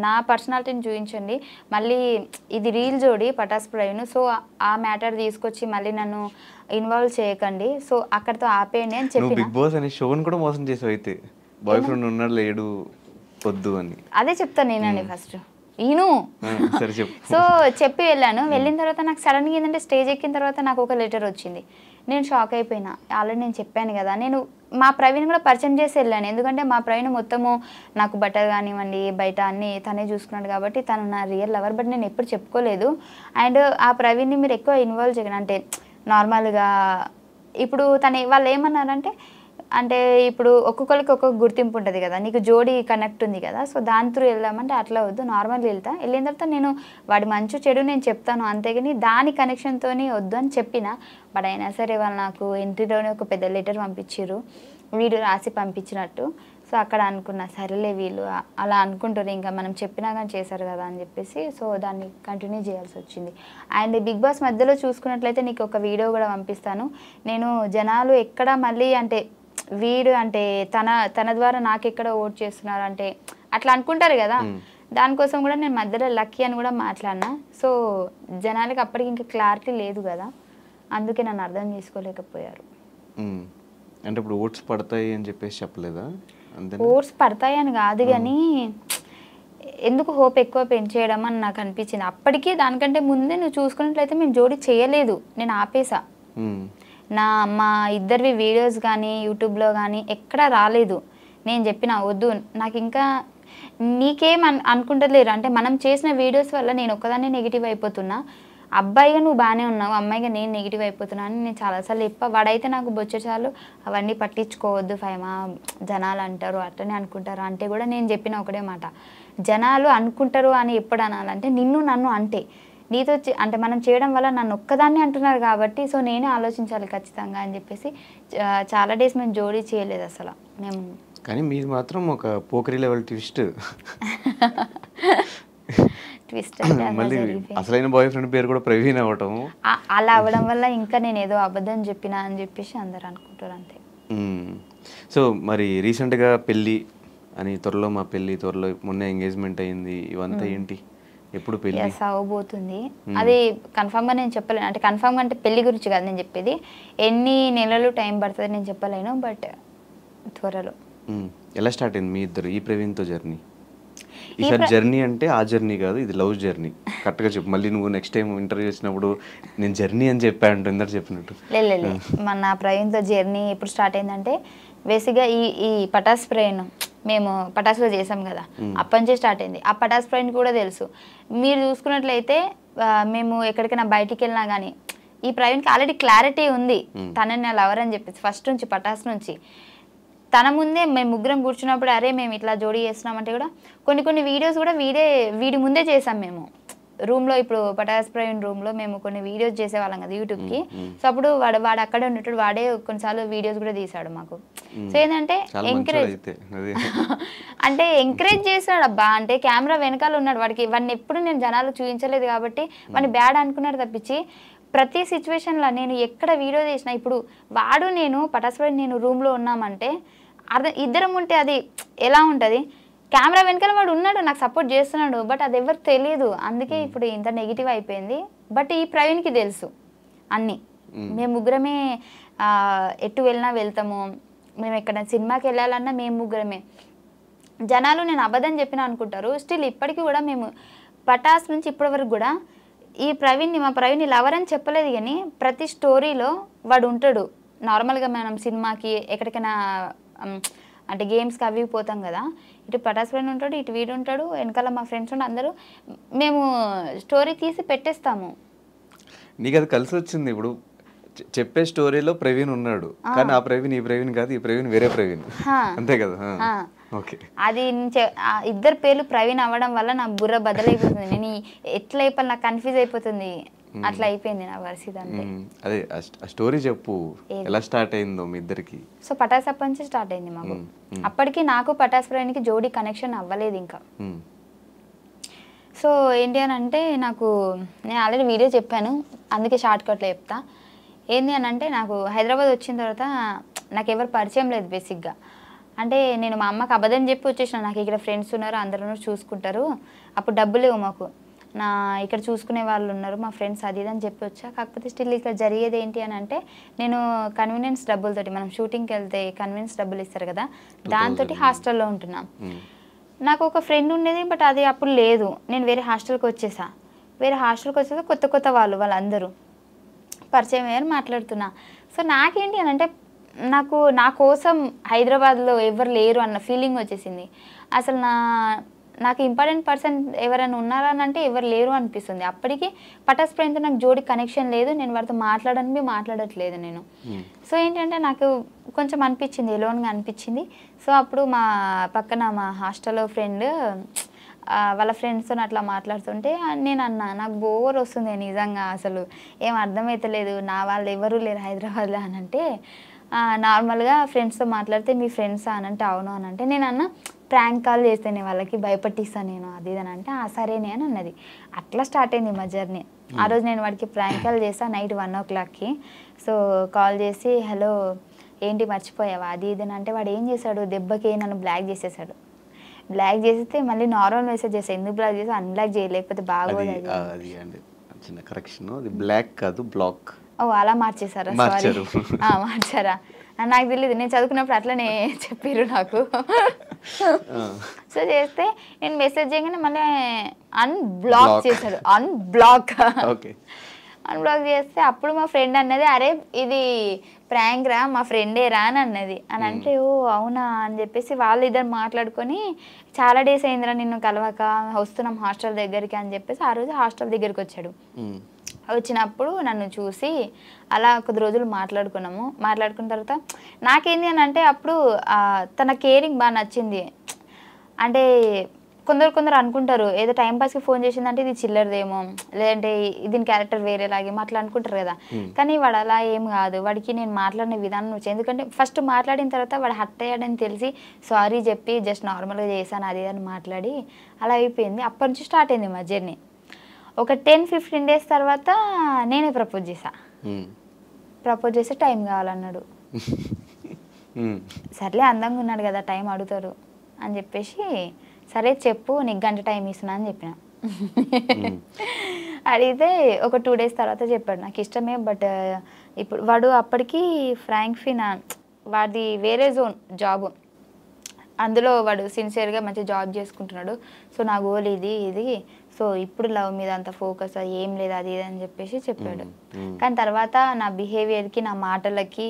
నా పర్సనాలిటీని చూపించండి, మళ్ళీ ఇది రీల్ జోడి పటాస్ ప్రవీణ్, సో ఆ మ్యాటర్ తీసుకొచ్చి మళ్ళీ నన్ను ఇన్వాల్వ్ చేయకండి, సో అక్కడితో ఆపేయండి అని చెప్పి. బిగ్ బాస్ అనే షోని కూడా మోసం చేసావు అయితే, బాయ్ ఫ్రెండ్ ఉన్నాడు లేడు వద్దు అని. అదే చెప్తాను నేనండి ఫస్ట్ సో చెప్పి వెళ్ళాను. వెళ్ళిన తర్వాత నాకు సడన్గా ఏంటంటే స్టేజ్ ఎక్కిన తర్వాత నాకు ఒక లెటర్ వచ్చింది. నేను షాక్ అయిపోయినా. ఆల్రెడీ నేను చెప్పాను కదా, నేను మా ప్రవీణ్ కూడా పరిచయం చేసి వెళ్ళాను. ఎందుకంటే మా ప్రవీణ్ మొత్తము నాకు బట్టలు కానివ్వండి బయట అన్నీ తనే చూసుకున్నాడు కాబట్టి తను నా రియల్ లవర్, బట్ నేను ఎప్పుడు చెప్పుకోలేదు. అండ్ ఆ ప్రవీణ్ని మీరు ఎక్కువ ఇన్వాల్వ్ చేయకండి, అంటే నార్మల్గా ఇప్పుడు వాళ్ళు ఏమన్నారంటే అంటే ఇప్పుడు ఒక్కొక్కరికి ఒక్కొక్క గుర్తింపు ఉంటుంది కదా, నీకు జోడీ కనెక్ట్ ఉంది కదా, సో దాని త్రూ వెళ్దామంటే అట్లా వద్దు, నార్మల్గా వెళ్ళిన తర్వాత నేను వాడి మంచి చెడు నేను చెప్తాను, అంతేగాని దాని కనెక్షన్తో వద్దు అని చెప్పిన. బట్ అయినా సరే వాళ్ళు నాకు ఎంట్రీలోనే ఒక పెద్ద లెటర్ పంపించారు, వీడియో రాసి పంపించినట్టు. సో అక్కడ అనుకున్నా సరేలే వీళ్ళు అలా అనుకుంటారు, ఇంకా మనం చెప్పినా కానీ చేశారు కదా అని చెప్పేసి సో దాన్ని కంటిన్యూ చేయాల్సి వచ్చింది. అండ్ బిగ్ బాస్ మధ్యలో చూసుకున్నట్లయితే నీకు ఒక వీడియో కూడా పంపిస్తాను. నేను జనాలు ఎక్కడ మళ్ళీ అంటే వీడు అంటే తన ద్వారా నాకెక్కడ ఓట్ చేస్తున్నారు అంటే అట్లా అనుకుంటారు కదా, దానికోసం కూడా నేను మధ్యలో లక్కీ అని కూడా మాట్లాడినా. సో జనాలకి అప్పటికి ఇంకా క్లారిటీ లేదు కదా, అందుకే నన్ను అర్థం చేసుకోలేకపోయారు. అంటే ఇప్పుడు ఓట్స్ పడతాయి అని చెప్పేసి చెప్పలేదా? ఓట్స్ పడతాయి అని కాదు కానీ ఎందుకు హోప్ ఎక్కువ పెంచేయడం అని నాకు అనిపించింది. అప్పటికీ దానికంటే ముందే నువ్వు చూసుకున్నట్లయితే మేము జోడీ చేయలేదు, నేను ఆపేసా. మా ఇద్దరివి వీడియోస్ కానీ యూట్యూబ్లో కానీ ఎక్కడా రాలేదు. నేను చెప్పిన వద్దు, నాకు ఇంకా నీకేం అనుకుంటలేరు అంటే మనం చేసిన వీడియోస్ వల్ల నేను ఒక్కదాన్నే నెగిటివ్ అయిపోతున్నా, అబ్బాయిగా నువ్వు బాగానే ఉన్నావు, అమ్మాయిగా నేను నెగిటివ్ అయిపోతున్నా అని నేను చాలాసార్లు వాడైతే నాకు బొచ్చచాలు అవన్నీ పట్టించుకోవద్దు ఫైమా, జనాలు అంటారు అట్లనే అనుకుంటారు అంటే కూడా నేను చెప్పిన ఒకటే మాట, జనాలు అనుకుంటారు అని ఎప్పుడు అనాలంటే నన్ను అంటే నీతో అంటే మనం చేయడం వల్ల నన్ను ఒక్కదాన్ని అంటున్నారు కాబట్టి సో నేనే ఆలోచించాలి ఖచ్చితంగా అని చెప్పేసి చాలా డేస్ మేము జోడీ చేయలేదు అసలు మేము. కానీ మీది మాత్రం ఒక పోకరీ లెవెల్ ట్విస్ట్. ట్విస్ట్ మళ్ళీ అసలైన బాయ్ ఫ్రెండ్ పేరు కూడా ప్రవీణ్ అవ్వటం, అలా అవ్వడం వల్ల ఇంకా నేను ఏదో అబద్ధం చెప్పినా అని చెప్పేసి అందరు అనుకుంటారు అంతే. సో మరి రీసెంట్గా పెళ్ళి అని, త్వరలో మా పెళ్ళి, త్వరలో మొన్న ఎంగేజ్మెంట్ అయింది, ఇవంతా ఏంటి? ఎప్పుడు పెళ్ళి అవబోతుంది అది కన్ఫామ్ గా నేను చెప్పలేను, అంటే కన్ఫామ్ గా అంటే పెళ్లి గురించి కాదు నేను చెప్పేది, ఎన్ని నెలలు టైం పడుతుంది నేను చెప్పలేను, బట్ త్వరలో. ఎలా స్టార్ట్ అయింది మీ ఇద్దరు ఈ ప్రవీణ్తో జర్నీ? ఈసారి జర్నీ అంటే ఆ జర్నీ కాదు, ఇది లవ్ జర్నీ. కరెక్ట్గా చెప్పు, మళ్ళీ నువ్వు నెక్స్ట్ టైం ఇంటర్వ్యూ చేసినప్పుడు నేను జర్నీ అని చెప్పాను ఇందరు చెప్పినట్టు. లేదు మన ప్రవీణ్తో జర్నీ ఎప్పుడు స్టార్ట్ అయిందంటే బేసిక్గా ఈ పటాస్ ప్రయాణం మేము పటాసులో చేసాం కదా, అప్పటి నుంచే స్టార్ట్ అయింది. ఆ పటాస్ ప్రయాణం కూడా తెలుసు, మీరు చూసుకున్నట్లయితే మేము ఎక్కడికైనా బయటికి వెళ్ళినా కానీ ఈ ప్రవీణ్కి ఆల్రెడీ క్లారిటీ ఉంది తనని నా లవర్ అని చెప్పేసి ఫస్ట్ నుంచి పటాస్ నుంచి. తన ముందే మేము ముగ్గురం కూర్చున్నప్పుడు అరే మేము ఇట్లా జోడీ చేస్తున్నామంటే కూడా కొన్ని వీడియోస్ కూడా వీడి ముందే చేసాం మేము రూమ్లో. ఇప్పుడు పటాస్ ప్రవీణ్ రూమ్లో మేము కొన్ని వీడియోస్ చేసేవాళ్ళం కదా యూట్యూబ్కి, సో అప్పుడు వాడు అక్కడే ఉండేటప్పుడు వాడే కొన్నిసార్లు వీడియోస్ కూడా తీసాడు మాకు. సో ఏంటంటే ఎంకరేజ్ చేశాడు అబ్బా, అంటే కెమెరా వెనకాల ఉన్నాడు, వాడిని ఎప్పుడు నేను జనాలు చూపించలేదు కాబట్టి వాడిని బ్యాడ్ అనుకున్నాడు తప్పించి ప్రతి సిచ్యువేషన్లో నేను ఎక్కడ వీడియో చేసినా ఇప్పుడు వాడు నేను పటాస్ ప్రవీణ్ నేను రూమ్లో ఉన్నామంటే ఇద్దరం ఉంటే అది ఎలా ఉంటుంది, కెమెరా వెనకాల వాడు ఉన్నాడు నాకు సపోర్ట్ చేస్తున్నాడు, బట్ అది ఎవరికి తెలియదు, అందుకే ఇప్పుడు ఇంత నెగిటివ్ అయిపోయింది. బట్ ఈ ప్రవీణ్కి తెలుసు అన్నీ, మేము ముగ్గురమే ఎటు వెళ్ళినా వెళ్తాము, మేము ఎక్కడ సినిమాకి వెళ్ళాలన్నా మేము ముగ్గురమే. జనాలు నేను అబద్ధం చెప్పినా అనుకుంటారు, స్టిల్ ఇప్పటికీ కూడా మేము పటాస్ నుంచి ఇప్పటి వరకు కూడా మా ప్రవీణ్ని లవర్ అని చెప్పలేదు, కానీ ప్రతి స్టోరీలో వాడు ఉంటాడు. నార్మల్గా మనం సినిమాకి ఎక్కడికైనా అంటే గేమ్స్కి అవి పోతాం కదా, ఇటు పటాస్ ప్రవీణ్ ఉంటాడు, ఇటు వీడు ఉంటాడు, వెనకాల మా ఫ్రెండ్స్ ఉంటాడు, అందరూ మేము స్టోరీ తీసి పెట్టేస్తాము. నీకు అది కలిసి వచ్చింది. ఇప్పుడు చెప్పే స్టోరీలో ప్రవీణ్ ఉన్నాడు, కానీ ఆ ప్రవీణ్ ఈ ప్రవీణ్ కాదు, ఈ ప్రవీణ్ వేరే ప్రవీణ్, అంతే కదా? అది ఇద్దరు పేర్లు ప్రవీణ్ అవ్వడం వల్ల నా బుర్ర బదలైపోతుంది, నేను ఎట్లా అయిపోయి నాకు కన్ఫ్యూజ్ అయిపోతుంది, అట్లా అయిపోయింది నా పరిస్థితి అంతే. అదే ఆ స్టోరీ చెప్పు, ఎలా స్టార్ట్ అయిందో మీ ఇద్దరికి? సో పటాస్ అప్పటి నుంచి స్టార్ట్ అయింది మాకు. అప్పటికి నాకు పటాస్ ప్రవీణ్కి జోడీ కనెక్షన్ అవ్వలేదు ఇంకా. సో ఏంటి అని అంటే నాకు నేను ఆల్రెడీ వీడియో చెప్పాను, అందుకే షార్ట్ కట్లో చెప్తా. ఏంటి అని అంటే నాకు హైదరాబాద్ వచ్చిన తర్వాత నాకు ఎవరు పరిచయం లేదు బేసిక్గా. అంటే నేను మా అమ్మకి అబద్ధం చెప్పి వచ్చేసిన, నాకు ఇక్కడ ఫ్రెండ్స్ ఉన్నారు అందరూ చూసుకుంటారు, అప్పుడు డబ్బులు లేవు మాకు, ఇక్కడ చూసుకునే వాళ్ళు ఉన్నారు మా ఫ్రెండ్స్ అది అని చెప్పి వచ్చా. కాకపోతే స్టిల్ ఇక్కడ జరిగేది ఏంటి అని అంటే నేను కన్వీనియన్స్ డబ్బులతోటి, మనం షూటింగ్కి వెళ్తే కన్వీనియన్స్ డబ్బులు ఇస్తారు కదా, దాంతో హాస్టల్లో ఉంటున్నాం. నాకు ఒక ఫ్రెండ్ ఉండేది, బట్ అది అప్పుడు లేదు, నేను వేరే హాస్టల్కి వచ్చేసా. కొత్త వాళ్ళందరూ పరిచయం అయ్యారు, మాట్లాడుతున్నా. సో నాకేంటి అని అంటే నా కోసం హైదరాబాద్లో ఎవరు లేరు అన్న ఫీలింగ్ వచ్చేసింది. అసలు నాకు ఇంపార్టెంట్ పర్సన్ ఎవరైనా ఉన్నారా అని అంటే ఎవరు లేరు అనిపిస్తుంది. అప్పటికి పటాస్ ప్రవీణ్తో నాకు జోడి కనెక్షన్ లేదు, నేను వాడితో మాట్లాడట్లేదు నేను. సో ఏంటంటే నాకు కొంచెం అనిపించింది, ఎలోన్గా అనిపించింది. సో అప్పుడు మా పక్కన మా హాస్టల్లో ఫ్రెండ్ వాళ్ళ ఫ్రెండ్స్తో అట్లా మాట్లాడుతుంటే నేను అన్నా, నాకు బోర్ వస్తుంది నిజంగా, అసలు ఏం అర్థమవుతలేదు, నా వాళ్ళు ఎవరు లేరు హైదరాబాద్లో అని అంటే, నార్మల్గా ఫ్రెండ్స్తో మాట్లాడితే మీ ఫ్రెండ్సా అని అంటే అవును అని అంటే, నేను అన్న ప్రాంక్ కాల్ చేస్తేనే వాళ్ళకి భయపట్టిస్తాను నేను అది ఇది అని అంటే సరేనే అని అన్నది. అట్లా స్టార్ట్ అయింది మా జర్నీ. ఆ రోజు నేను వాడికి ప్రాంక్ కాల్ చేస్తాను నైట్ 1 o'clockకి. సో కాల్ చేసి హలో ఏంటి మర్చిపోయావా అది ఇది అని అంటే, వాడు ఏం చేశాడు, దెబ్బకి నన్ను బ్లాక్ చేసేసాడు. బ్లాక్ చేస్తే మళ్ళీ నార్మల్ మెసేజ్ చేస్తాను, ఎందుకు బ్లాక్ చేసి అన్బ్లాక్ చేయలేకపోతే బాగోదు అది అండి. చిన్న కరెక్షన్, అది బ్లాక్ కాదు బ్లాక్. ఓ అలా మార్చేసారా? సారీ మార్చారా, నాకు తెలియదు, నేను చదువుకున్నప్పుడు అట్లనే చెప్పారు నాకు. సో చేస్తే నేను మెసేజ్ చేయగానే మళ్ళీ అన్బ్లాక్ చేశాడు. అన్బ్లాక్ చేస్తే అప్పుడు మా ఫ్రెండ్ అన్నది, అరే ఇది ప్రాంక్ రా, మా ఫ్రెండే రా అని అన్నది. అని అంటే ఓ అవునా అని చెప్పేసి వాళ్ళు ఇద్దరు మాట్లాడుకొని, చాలా డేస్ అయిందిరా నిన్ను కలవక, వస్తున్నాం హాస్టల్ దగ్గరికి అని చెప్పేసి ఆ రోజు హాస్టల్ దగ్గరికి వచ్చాడు. వచ్చినప్పుడు నన్ను చూసి అలా కొద్ది రోజులు మాట్లాడుకున్నాము. మాట్లాడుకున్న తర్వాత నాకేంది అని అంటే అప్పుడు తన కేరింగ్ బాగా నచ్చింది. అంటే కొందరు అనుకుంటారు ఏదో టైంపాస్కి ఫోన్ చేసిందంటే ఇది చిల్లరదేమో, లేదంటే దీని క్యారెక్టర్ వేరేలాగేమో అట్లా అనుకుంటారు కదా. కానీ వాడు అలా ఏం కాదు, వాడికి నేను మాట్లాడిన విధానం వచ్చి, ఎందుకంటే ఫస్ట్ మాట్లాడిన తర్వాత వాడు హర్ట్ అయ్యాడని తెలిసి సారీ చెప్పి జస్ట్ నార్మల్గా చేశాను అది అని మాట్లాడి అలా అయిపోయింది. అప్పటి నుంచి స్టార్ట్ అయింది మా జర్నీ. ఒక 10-15 days తర్వాత నేనే ప్రపోజ్ చేశా. ప్రపోజ్ చేస్తే టైం కావాలన్నాడు. సర్లే అందంగా ఉన్నాడు కదా టైం అడుగుతారు అని చెప్పేసి, సరే చెప్పు నీకు గంట టైం ఇస్తున్నా అని చెప్పిన. అడిగితే ఒక 2 days తర్వాత చెప్పాడు నాకు ఇష్టమే, బట్ ఇప్పుడు వాడు అప్పటికి ఫ్రాంక్ ఫినాన్స్ వాడి వేరే జోన్ జాబ్, అందులో వాడు సిన్సియర్గా మంచి జాబ్ చేసుకుంటున్నాడు. సో నా గోల్ ఇది సో ఇప్పుడు లవ్ మీద అంత ఫోకస్ ఏం లేదు అది ఇది అని చెప్పేసి చెప్పాడు. కానీ తర్వాత నా బిహేవియర్కి, నా మాటలకి,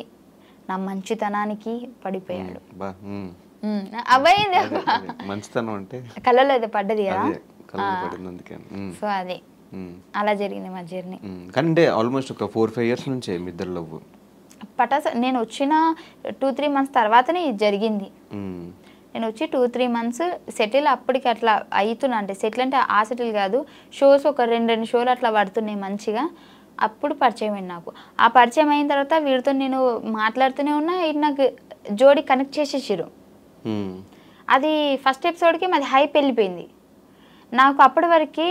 నా మంచితనానికి పడిపోయాడు. అబ్బాయింది మంచితనం అంటే కళ్ళలో అయితే పడ్డది కదా. సో అది అలా జరిగింది మా జర్నీ. కానీ ఆల్మోస్ట్ ఒక 4-5 years నుంచే మీ ఇద్దరు లవ్. పటాస్ నేను వచ్చిన 2-3 months తర్వాతనే ఇది జరిగింది. నేను వచ్చి 2-3 months సెటిల్ అప్పటికి అట్లా అవుతున్నా, అంటే సెటిల్ అంటే ఆ సెటిల్ కాదు, షోస్ ఒక 2 షోలు అట్లా పడుతున్నాయి మంచిగా. అప్పుడు పరిచయం అయింది నాకు. ఆ పరిచయం అయిన తర్వాత వీడితో నేను మాట్లాడుతూనే ఉన్నా, ఇది నాకు జోడి కనెక్ట్ చేసేసారు. అది ఫస్ట్ ఎపిసోడ్కి మాది హైప్ వెళ్ళిపోయింది. నాకు అప్పటి వరకు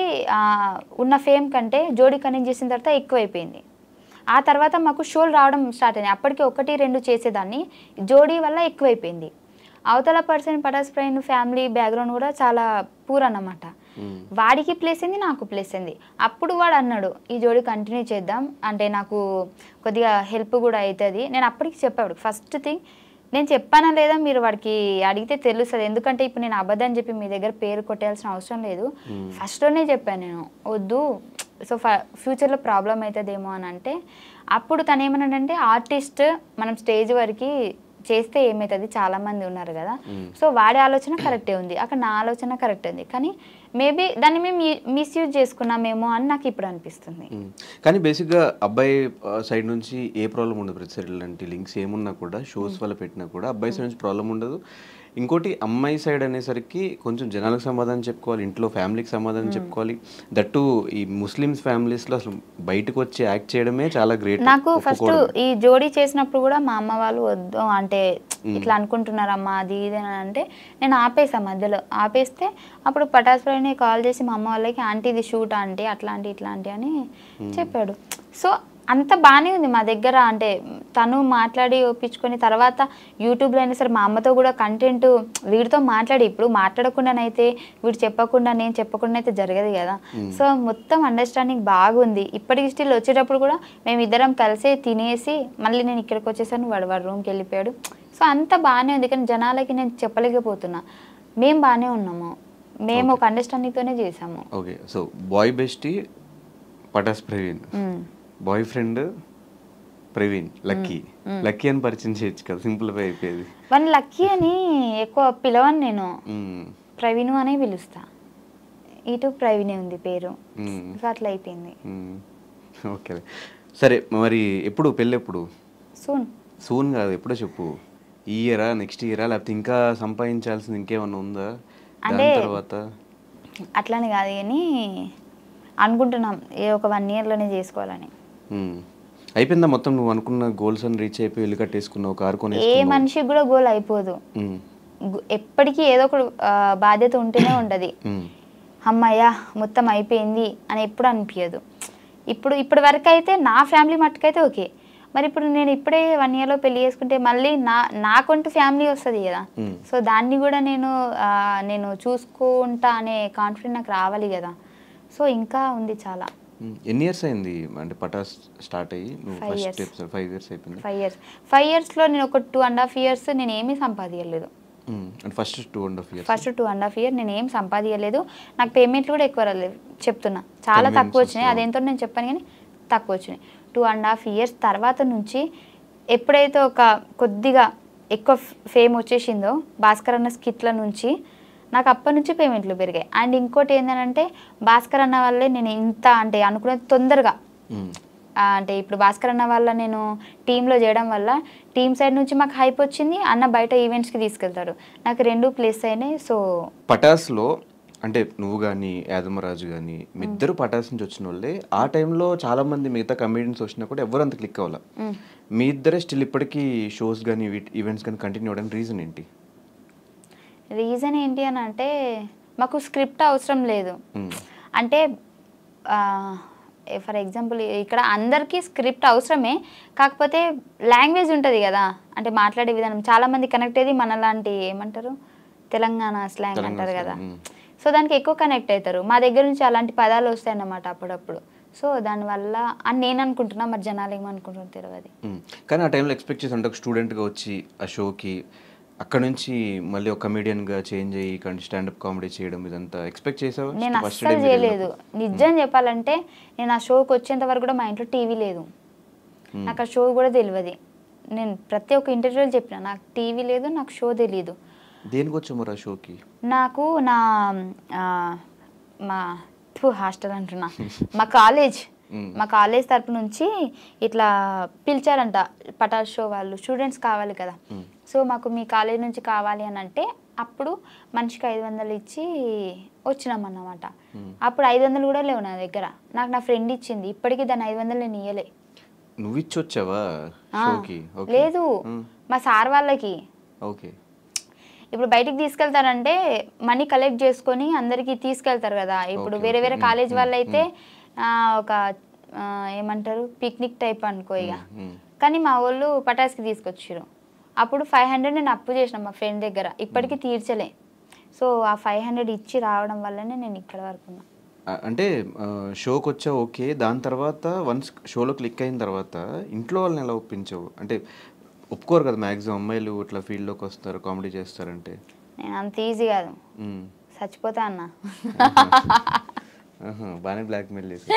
ఉన్న ఫేమ్ కంటే జోడి కనెక్ట్ చేసిన తర్వాత ఎక్కువైపోయింది. ఆ తర్వాత మాకు షోలు రావడం స్టార్ట్ అయినాయి. అప్పటికి 1-2 చేసేదాన్ని, జోడీ వల్ల ఎక్కువైపోయింది. అవతల person Patas Praveen family background కూడా చాలా పూర్ అన్నమాట. వాడికి ప్లేస్ అయింది, నాకు ప్లేస్ అయింది. అప్పుడు వాడు అన్నాడు ఈ జోడి కంటిన్యూ చేద్దాం, అంటే నాకు కొద్దిగా హెల్ప్ కూడా అవుతుంది. నేను అప్పటికి చెప్పాడు, ఫస్ట్ థింగ్ నేను చెప్పానా లేదా మీరు వాడికి అడిగితే తెలుస్తుంది, ఎందుకంటే ఇప్పుడు నేను అబద్ధం చెప్పి మీ దగ్గర పేరు కొట్టేయాల్సిన అవసరం లేదు. ఫస్ట్లోనే చెప్పాను నేను వద్దు, సో ఫ్యూచర్లో ప్రాబ్లం అవుతుందేమో అని అంటే, అప్పుడు తను ఏమన్నాడంటే ఆర్టిస్ట్ మనం స్టేజ్ వరకు చేస్తే ఏమవుతుంది, చాలామంది ఉన్నారు కదా. సో వాడి ఆలోచన కరెక్టే ఉంది, అక్కడ నా ఆలోచన కరెక్ట్ ఉంది, కానీ మేబీ దాన్ని మేము మిస్యూజ్ చేసుకున్నామేమో అని నాకు ఇప్పుడు అనిపిస్తుంది. కానీ బేసిక్గా అబ్బాయి సైడ్ నుంచి ఏ ప్రాబ్లం ఉండదు, ప్రతి లాంటి లింక్స్ ఏమున్నా కూడా షోస్ వల్ల పెట్టినా కూడా అబ్బాయి సైడ్ నుంచి ప్రాబ్లం ఉండదు. ఇంకోటి అమ్మాయి సైడ్ అనేసరికి కొంచెం జనాలకు సమాధానం చెప్పుకోవాలి, ఇంట్లో ఫ్యామిలీకి సమాధానం చెప్పుకోవాలి. దట్టు ఈ ముస్లిమ్స్ ఫ్యామిలీస్లో అసలు బయటకు వచ్చి యాక్ట్ చేయడమే చాలా గ్రేట్. నాకు ఫస్ట్ ఈ జోడీ చేసినప్పుడు కూడా మా అమ్మ వాళ్ళు వద్దు అంటే ఇట్లా అనుకుంటున్నారమ్మా అది ఇది అని అంటే నేను ఆపేసా, మధ్యలో ఆపేస్తే అప్పుడు పటాస్ ప్రవీణ్ కాల్ చేసి మా అమ్మ వాళ్ళకి ఆంటీ ఇది షూట్ ఆంటీ అట్లాంటి ఇట్లాంటి అని చెప్పాడు. సో అంత బాగానే ఉంది మా దగ్గర, అంటే తను మాట్లాడి ఒప్పించుకొని తర్వాత యూట్యూబ్లో అయినా సరే మా అమ్మతో కూడా కంటెంట్ వీడితో మాట్లాడి, ఇప్పుడు మాట్లాడకుండానైతే వీడు చెప్పకుండా నేను చెప్పకుండా అయితే జరగదు కదా. సో మొత్తం అండర్స్టాండింగ్ బాగుంది. ఇప్పటికి స్టిల్ వచ్చేటప్పుడు కూడా మేము ఇద్దరం కలిసి తినేసి మళ్ళీ నేను ఇక్కడికి వచ్చేసాను, వాడు రూమ్కి వెళ్ళిపోయాడు. సో అంత బాగానే ఉంది, కానీ జనాలకి నేను చెప్పలేకపోతున్నా మేము బాగానే ఉన్నాము, మేము ఒక అండర్స్టాండింగ్తోనే చేసాము. Okay, so boy bestie Patas Praveen, boy friend Praveen lucky అని పరిచయం చేయొచ్చు కదా, సింప్లిఫై అయిపోయేది. వన్ లక్కీ అని ఎక్కువ పిలవను నేను, ప్రవీణ్ అనే పిలుస్తా. ఇటు ప్రవీణే ఉంది పేరు. మ్మ్. సో అట్లా అయిపోయింది. ఓకే. సరే మరి ఎప్పుడు పెళ్ళి ఎప్పుడు? సూన్. సూన్ కాదు, ఎప్పుడో చెప్పు. ఈ ఇయరా, నెక్స్ట్ ఇయరా, లేకపోతే ఇంకా సంపాదించాల్సింది ఇంకేమన్నా ఉందా దాని తర్వాత? అట్లని కాదు కానీ అనుకుంటున్నాం ఒక 1 yearలోనే చేసుకోవాలని. అయిపోయిందా మొత్తం? నువ్వు అనుకున్న గోల్స్ అని రీచ్ అయిపోయి ఇల్లు కట్టేసుకున్నావు, కారు ఏ కొనేసుకున్నావు? మనిషికి కూడా గోల్ అయిపోదు. ఎప్పటికీ ఏదో ఒక బాధ్యత ఉంటూనే ఉంటుంది. అమ్మయ్య మొత్తం అయిపోయింది అని ఎప్పుడు అనిపించదు. ఇప్పటి వరకు అయితే నా ఫ్యామిలీ మట్టుకైతే ఓకే. మరి ఇప్పుడు నేను ఇప్పుడే 1 yearలో పెళ్లి చేసుకుంటే మళ్ళీ నాకంటూ ఫ్యామిలీ వస్తుంది కదా. సో దాన్ని కూడా నేను చూసుకుంటా అనే కాన్ఫిడెంట్ నాకు రావాలి కదా. సో ఇంకా ఉంది చాలా. ఎన్ని ఇయర్స్ అయింది అంటే పటాస్ స్టార్ట్ అయ్యి? 5 years. 5 years అయిపోయింది. 5 yearsలో నేను ఒక 2.5 years నేను ఏమీ సంపాదించలేదు. First 2.5 years. ఫస్ట్ 2.5 years నేను ఏం సంపాదించలేదు. నాకు పేమెంట్లు కూడా ఎక్కువ రాలేదు, చెప్తున్నా చాలా తక్కువ వచ్చినాయి. అదేంటో నేను చెప్పాను కానీ తక్కువ వచ్చినాయి. 2.5 years తర్వాత నుంచి ఎప్పుడైతే ఒక కొద్దిగా ఎక్కువ ఫేమ్ వచ్చేసిందో భాస్కర్ అన్న స్కిట్ల నుంచి నాకు అప్పటి నుంచి పేమెంట్లు పెరిగాయి. అండ్ ఇంకోటి ఏంటంటే భాస్కర్ అన్న వల్లే నేను ఇంత అంటే అనుకునేది తొందరగా అంటే ఇప్పుడు భాస్కర్ అన్న వల్ల నేను టీంలో చేయడం వల్ల టీం సైడ్ నుంచి మాకు హైప్ వచ్చింది. అన్న బయట ఈవెంట్స్కి తీసుకెళ్తాడు, నాకు 2 ప్లేస్ అయినాయి. సో పటాస్లో అంటే నువ్వు కానీ యాదమరాజు కానీ మీ ఇద్దరు పటాస్ నుంచి వచ్చిన వాళ్ళే. ఆ టైంలో చాలా మంది మిగతా కమెడియన్స్ వచ్చినా కూడా ఎవరు అంత క్లిక్ అవ్వాలి. మీ ఇద్దరే స్టిల్ ఇప్పటికీ షోస్ కానీ ఈవెంట్స్ కానీ కంటిన్యూ అవ్వడానికి రీజన్ ఏంటి? రీజన్ ఏంటి అని అంటే మాకు స్క్రిప్ట్ అవసరం లేదు. అంటే ఫర్ ఎగ్జాంపుల్ ఇక్కడ అందరికీ స్క్రిప్ట్ అవసరమే, కాకపోతే లాంగ్వేజ్ ఉంటుంది కదా, అంటే మాట్లాడే విధానం చాలామంది కనెక్ట్ అయ్యేది మనలాంటి ఏమంటారు తెలంగాణ స్లాంగ్ అంటారు కదా. సో దానికి ఎక్కువ కనెక్ట్ అవుతారు. మా దగ్గర నుంచి అలాంటి పదాలు వస్తాయన్నమాట అప్పుడప్పుడు. సో దానివల్ల అని నేను అనుకుంటున్నా, మరి జనాలు ఏమనుకుంటున్నారు తెలియదు. కానీ ఆ టైంలో ఎక్స్పెక్ట్ చేసి అంటే ఒక స్టూడెంట్గా వచ్చి ఆ షోకి అక్కడ నుంచి మళ్ళీ ఒక కమెడియన్గా చేంజ్ అయ్యి స్టాండప్ కామెడీ చేయడం ఇదంతా ఎక్స్పెక్ట్ చేసావా? నేను అస్సలు చేయలేదు. నిజం చెప్పాలంటే నేను ఆ షోకి వచ్చేంత వరకు కూడా మా ఇంట్లో టీవీ లేదు, నాకు ఆ షో కూడా తెలియదు. నేను ప్రతి ఒక్క ఇంటర్వ్యూలో చెప్పిన నాకు టీవీ లేదు, నాకు షో తెలియదు. దేనికి వచ్చాము ఆ షోకి? నాకు మా హాస్టల్ అంటున్నా మా కాలేజ్ తరపు నుంచి ఇట్లా పిలిచారంట పటాస్ షో వాళ్ళు, స్టూడెంట్స్ కావాలి కదా. సో మాకు మీ కాలేజ్ నుంచి కావాలి అని అంటే అప్పుడు మనిషికి 500 ఇచ్చి వచ్చినామన్నమాట. అప్పుడు 500 కూడా లేవు నా దగ్గర, నాకు నా ఫ్రెండ్ ఇచ్చింది. ఇప్పటికీ దాన్ని 500 నేను ఇయ్యలే. నువ్వు ఇచ్చి వచ్చావా? లేదు, మా సార్ వాళ్ళకి. ఓకే. ఇప్పుడు బయటికి తీసుకెళ్తారంటే మనీ కలెక్ట్ చేసుకొని అందరికి తీసుకెళ్తారు కదా. ఇప్పుడు వేరే వేరే కాలేజ్ వాళ్ళు అయితే ఒక ఏమంటారు పిక్నిక్ టైప్ అనుకో ఇక. కానీ మా వాళ్ళు పటాస్కి తీసుకొచ్చారు. అప్పుడు 500 నేను అప్పు చేసిన మా ఫ్రెండ్ దగ్గర, ఇప్పటికీ తీర్చలే. సో ఆ 500 ఇచ్చి రావడం వల్లనే నేను ఇక్కడ వరకు ఉన్నా. అంటే షోకి వచ్చా ఓకే, దాని తర్వాత వన్స్ షోలో క్లిక్ అయిన తర్వాత ఇంట్లో వాళ్ళని ఎలా ఒప్పించావు? అంటే ఒప్పుకోరు కదా మ్యాక్సిమం అమ్మాయిలు ఇట్లా ఫీల్డ్లోకి వస్తారు కామెడీ చేస్తారంటే. నేను అంత ఈజీ కాదు, చచ్చిపోతా అన్న. బాగానే బ్లాక్మెయిల్ చేసి.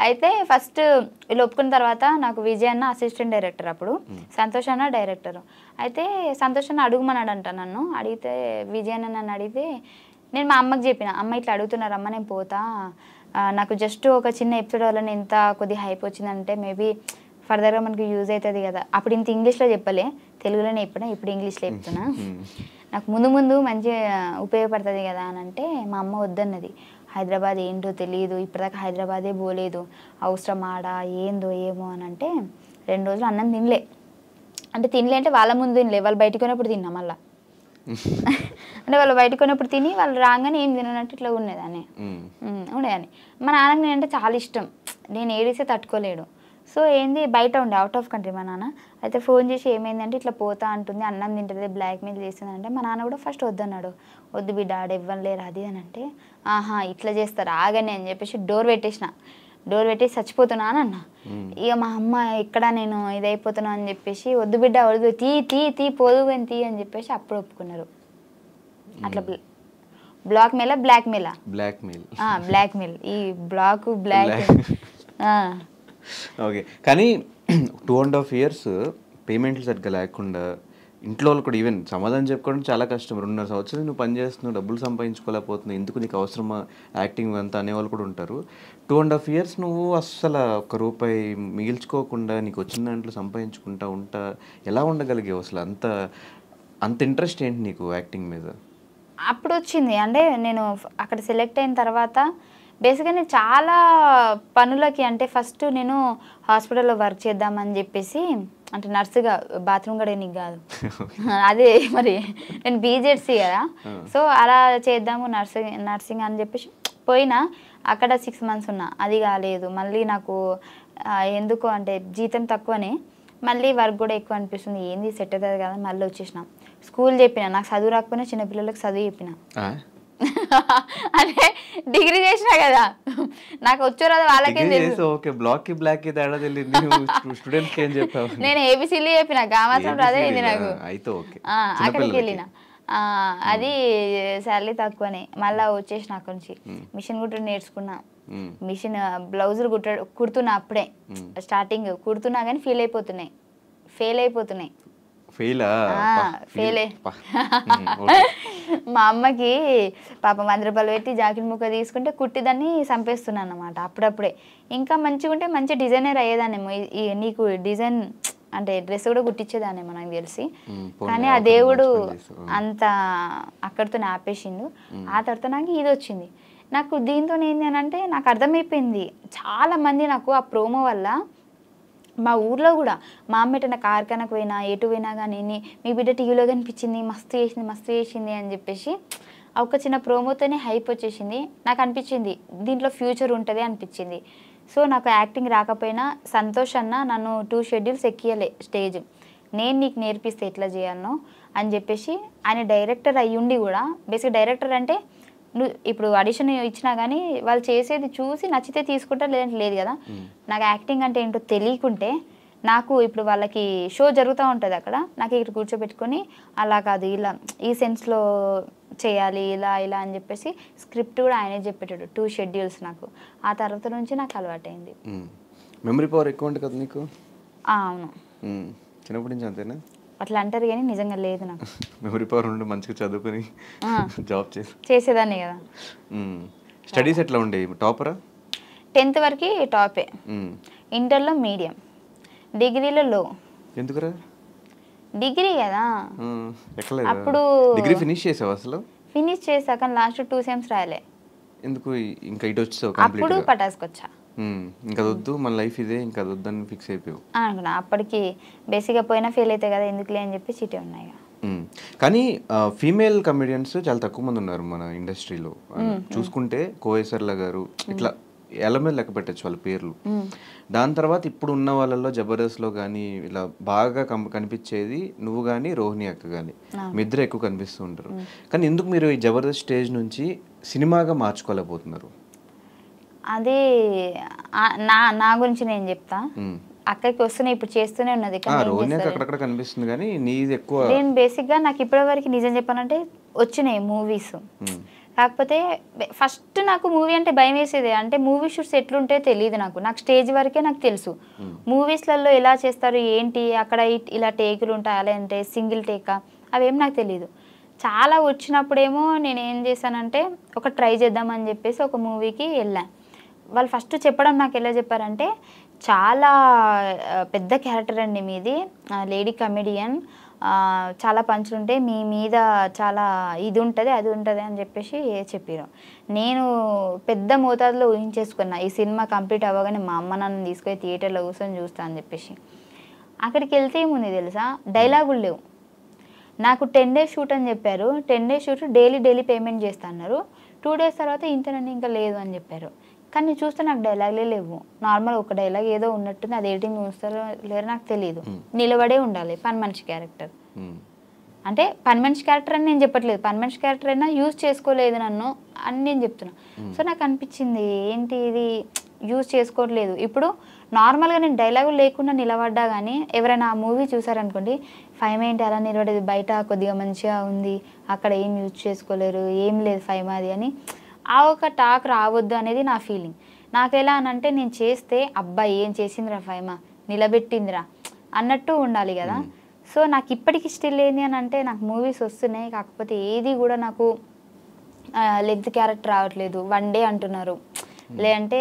అయితే ఫస్ట్ వీళ్ళు ఒప్పుకున్న తర్వాత నాకు విజయ్ అన్న అసిస్టెంట్ డైరెక్టర్, అప్పుడు సంతోష్ అన్న డైరెక్టర్. అయితే సంతోష్ అన్న అడుగుమన్నాడంట నన్ను. అడిగితే విజయ్ అన్న నన్ను అడిగితే నేను మా అమ్మకి చెప్పిన, అమ్మ ఇట్లా అడుగుతున్నారు అమ్మ, నేను పోతా, నాకు జస్ట్ ఒక చిన్న ఎపిసోడ్ వల్ల ఎంత కొద్దిగా హైప్ వచ్చిందంటే మేబీ ఫర్దర్గా మనకి యూజ్ అవుతుంది కదా. అప్పుడు ఇంత ఇంగ్లీష్లో చెప్పలే, తెలుగులోనే చెప్పినా, ఇప్పుడు ఇంగ్లీష్లో చెప్తున్నా. నాకు ముందు మంచిగా ఉపయోగపడుతుంది కదా అని అంటే మా అమ్మ వద్దన్నది. హైదరాబాద్ ఏంటో తెలియదు, ఇప్పటిదాకా హైదరాబాదే పోలేదు, అవసరం ఆడ ఏందో ఏమో అని అంటే 2 రోజులు అన్నం తినలే. అంటే తినలే అంటే వాళ్ళ ముందు తినలే, వాళ్ళు బయటకు కొన్నప్పుడు తిన్నా మళ్ళా. అంటే వాళ్ళు బయటకు కొన్నప్పుడు తిని వాళ్ళు రాగానే ఏం తిననట్టు ఇట్లా ఉండేదాన్ని. మా నాన్నకి నేనంటే చాలా ఇష్టం, నేను ఏడిస్తే తట్టుకోలేడు. సో ఏంది బయట ఉండే అవుట్ ఆఫ్ కంట్రీ మా నాన్న. అయితే ఫోన్ చేసి ఏమైందంటే ఇట్లా పోతా అంటుంది, అన్నం తింటుంది, బ్లాక్మెయిల్ చేస్తుంది అంటే మా నాన్న కూడా ఫస్ట్ వద్దన్నాడు. వద్దు బిడ్డ ఆడ ఇవ్వలేరు అది అని అంటే, ఆహా ఇట్లా చేస్తారు ఆగని అని చెప్పేసి డోర్ పెట్టేసి చచ్చిపోతున్నా అని అన్న. ఇక మా అమ్మ ఇక్కడ నేను ఇదైపోతున్నా అని చెప్పేసి వద్దు బిడ్డ వద్దు తీ పోదు అని తీ అని చెప్పేసి అప్పుడు ఒప్పుకున్నారు. అట్లా బ్లాక్మెయిల్ ఈ బ్లాక్. ఓకే. కానీ 2.5 years పేమెంట్లు సరిగ్గా లేకుండా ఇంట్లో వాళ్ళు కూడా ఈవెన్ సమాధానం చెప్పుకోవడం చాలా కష్టం. 2.5 సంవత్సరాలు నువ్వు పని చేస్తున్నావు, డబ్బులు సంపాదించుకోలేకపోతున్నావు, ఎందుకు నీకు అవసరమా యాక్టింగ్ అంతా అనేవాళ్ళు కూడా ఉంటారు. 2.5 years నువ్వు అస్సలు ఒక్క రూపాయి మిగిల్చుకోకుండా నీకు వచ్చిన దాంట్లో సంపాదించుకుంటా ఉంటా ఎలా ఉండగలిగావు అసలు? అంత అంత ఇంట్రెస్ట్ ఏంటి నీకు యాక్టింగ్ మీద? అప్పుడు వచ్చింది. అంటే నేను అక్కడ సెలెక్ట్ అయిన తర్వాత బేసిక్గా నేను చాలా పనులకి, అంటే ఫస్ట్ నేను హాస్పిటల్లో వర్క్ చేద్దామని చెప్పేసి, అంటే నర్సుగా, బాత్రూమ్ కూడా నీకు కాదు అదే మరి నేను బీజెడ్సీ కదా, సో అలా చేద్దాము నర్సింగ్ అని చెప్పేసి పోయినా. అక్కడ 6 months ఉన్నా, అది కాలేదు. మళ్ళీ నాకు ఎందుకు అంటే జీతం తక్కువనే, మళ్ళీ వర్క్ కూడా ఎక్కువ అనిపిస్తుంది, ఏంది సెట్ అవుతుంది కదా, మళ్ళీ వచ్చేసిన. స్కూల్ చెప్పిన, నాకు చదువు రాకపోయినా చిన్నపిల్లలకు చదువు చెప్పిన. అంటే డిగ్రీ చేసినా కదా, నాకు వచ్చో రాదు వాళ్ళకేం తెలుసు. నేను ఏబిసిలు చెప్పిన, మాత్రం రాదే ఇది నాకు. అక్కడికి వెళ్ళిన, అది శాలరీ తక్కువనే. మళ్ళీ వచ్చేసిన అక్కడి నుంచి. మిషన్ కుట్టడం నేర్చుకున్నా, మిషన్ బ్లౌజులు కుడుతున్నా. అప్పుడే స్టార్టింగ్ కుడుతున్నా కానీ ఫెయిల్ అయిపోతున్నాయి. మా అమ్మకి పాపం 100 రూపాయలు పెట్టి జాకెట్ ముక్క తీసుకుంటే కుట్టిదాన్ని చంపేస్తున్నాను అన్నమాట అప్పుడప్పుడే. ఇంకా మంచిగా ఉంటే మంచి డిజైనర్ అయ్యేదాన్నేమో, నీకు డిజైన్ అంటే డ్రెస్ కూడా కుట్టించేదాన్నేమో నాకు తెలిసి. కానీ ఆ దేవుడు అంత అక్కడితో ఆపేసిండు. ఆ తర్వాత నాకు ఇది వచ్చింది. నాకు దీంతో ఏంటి అని అంటే నాకు అర్థమైపోయింది, చాలా మంది నాకు ఆ ప్రోమో వల్ల, మా ఊర్లో కూడా మా అమ్మ ఎటన్నా కార్ఖానకు పోయినా ఎటు పోయినా కానీ మీ బిడ్డ టీవీలో కనిపించింది, మస్తు చేసింది అని చెప్పేసి ఒక చిన్న ప్రోమోతోనే హైప్ వచ్చేసింది. నాకు అనిపించింది దీంట్లో ఫ్యూచర్ ఉంటుంది అనిపించింది. సో నాకు యాక్టింగ్ రాకపోయినా సంతోష్ అన్న నన్ను 2 schedules ఎక్కియలే స్టేజ్, నేను నీకు నేర్పిస్తే ఎట్లా చేయాలనో అని చెప్పేసి. ఆయన డైరెక్టర్ అయ్యుండి కూడా, బేసిక్ డైరెక్టర్ అంటే నువ్వు ఇప్పుడు ఆడిషన్ ఇచ్చినా కానీ వాళ్ళు చేసేది చూసి నచ్చితే తీసుకుంటారు, లేదంటే లేదు కదా. నాకు యాక్టింగ్ అంటే ఏంటో తెలియకుంటే, నాకు ఇప్పుడు వాళ్ళకి షో జరుగుతూ ఉంటుంది అక్కడ, నాకు ఇక్కడ కూర్చోబెట్టుకొని అలా కాదు ఇలా ఈ సెన్స్లో చేయాలి ఇలా అని చెప్పేసి స్క్రిప్ట్ కూడా ఆయనే చెప్పేటాడు. 2 schedules నాకు. ఆ తర్వాత నుంచి నాకు అలవాటైంది. మెమరీ పవర్ ఎక్కువ ఉంటుంది కదా నీకు? అవును, చిన్నప్పటి నుంచి అంతేనా? అట్లా అంటారు కానీ నిజంగా లేదు నాకు. మెమరీ పవర్ ఉండి మంచిగా చదువుకుని జాబ్ చేసేదాన్ని కదా. స్టడీస్ ఎట్లా ఉండేవి? టాపరా? 10th వరకు టాపే, ఇంటర్లో మీడియం, డిగ్రీలో లో. ఎందుకురా? డిగ్రీ కదా అప్పుడు. డిగ్రీ ఫినిష్ చేసావు అసలు? ఫినిష్ చేసా కానీ లాస్ట్ 2 sems రాయలే. ఎందుకు ఇంకా ఇటు వచ్చావు? అప్పుడు పటాస్కి వచ్చా. ఇంకా వద్దు మన లైఫ్ ఇదే, ఇంకా వద్దని ఫిక్స్ అయిపోయావు అనుకున్నా. అప్పటికి బేసిక్గా పోయినా ఫెయిల్ అవుతాయి కదా, ఎందుకులే అని చెప్పి చీటీ ఉన్నాయి. కానీ ఫీమేల్ కమెడియన్స్ చాలా తక్కువ మంది ఉన్నారు మన ఇండస్ట్రీలో. చూసుకుంటే కోయేసర్ల గారు ఇట్లా ఎలా మీద లెక్క పెట్టచ్చు వాళ్ళ పేర్లు. దాని తర్వాత ఇప్పుడు ఉన్న వాళ్ళలో జబర్దస్త్లో కానీ ఇలా బాగా కనిపించేది నువ్వు కానీ రోహిణి అక్క కానీ, మీ ఇద్దరు ఎక్కువ కనిపిస్తూ ఉంటారు. కానీ ఎందుకు మీరు ఈ జబర్దస్త్ స్టేజ్ నుంచి సినిమాగా మార్చుకోలేకపోతున్నారు? అదే నా గురించి నేను చెప్తా. అక్కడికి వస్తూనే ఇప్పుడు చేస్తూనే ఉన్నది. కనిపిస్తుంది కానీ నీది ఎక్కువ. నేను బేసిక్గా నాకు ఇప్పటివరకు నిజం చెప్పానంటే వచ్చినాయి మూవీస్, కాకపోతే ఫస్ట్ నాకు మూవీ అంటే భయం వేసేది. అంటే మూవీ షూట్స్ ఎట్లుంటే తెలియదు నాకు స్టేజ్ వరకే నాకు తెలుసు. మూవీస్లలో ఎలా చేస్తారు ఏంటి, అక్కడ ఇలా టేకులు ఉంటాయి, అలా అంటే సింగిల్ టేకా, అవేం నాకు తెలియదు. చాలా వచ్చినప్పుడేమో నేను ఏం చేశానంటే ఒక ట్రై చేద్దామని చెప్పేసి ఒక మూవీకి వెళ్ళాను. వాళ్ళు ఫస్ట్ చెప్పడం నాకు ఎలా చెప్పారంటే, చాలా పెద్ద క్యారెక్టర్ అండి మీది, లేడీ కమెడియన్, చాలా పంచులు ఉంటాయి మీ మీద, చాలా ఇది ఉంటుంది అది ఉంటుంది అని చెప్పేసి చెప్పారు. నేను పెద్ద మోతాదులో ఊహించేసుకున్నా ఈ సినిమా కంప్లీట్ అవ్వగానే మా అమ్మ నన్ను తీసుకొని థియేటర్లో కూర్చొని చూస్తా అని చెప్పేసి. అక్కడికి వెళ్తే ఏముంది తెలుసా, డైలాగులు లేవు. నాకు 10 days షూట్ అని చెప్పారు. 10 days షూట్ డైలీ పేమెంట్ చేస్తా అన్నారు. 2 days తర్వాత ఇంతనని ఇంకా లేదు అని చెప్పారు. కానీ చూస్తే నాకు డైలాగులే లేవు. నార్మల్ ఒక డైలాగ్ ఏదో ఉన్నట్టుంది, అది ఎడిటింగ్ చూస్తారో లేరో నాకు తెలియదు. నిలబడే ఉండాలి, పని మనిషి క్యారెక్టర్. అంటే పని మనిషి క్యారెక్టర్ అని నేను చెప్పట్లేదు, పని మనిషి క్యారెక్టర్ అయినా యూజ్ చేసుకోలేదు నన్ను అని నేను చెప్తున్నా. సో నాకు అనిపించింది ఏంటి ఇది యూజ్ చేసుకోవట్లేదు. ఇప్పుడు నార్మల్గా నేను డైలాగులు లేకుండా నిలబడ్డా కానీ ఎవరైనా ఆ మూవీ చూసారనుకోండి, 5 ఏంటి అలా నిలబడేది, బయట కొద్దిగా మంచిగా ఉంది, అక్కడ ఏం యూజ్ చేసుకోలేరు, ఏం లేదు 5 అది అని ఆ ఒక టాక్ రావద్దు అనేది నా ఫీలింగ్. నాకు ఎలా అనంటే నేను చేస్తే అబ్బాయి ఏం చేసిందిరా 5 నిలబెట్టిందిరా అన్నట్టు ఉండాలి కదా. సో నాకు ఇప్పటికి స్టిల్ ఏంది అని అంటే నాకు మూవీస్ వస్తున్నాయి, కాకపోతే ఏది కూడా నాకు లెంత్ క్యారెక్టర్ రావట్లేదు, వన్ డే అంటున్నారు, లేదంటే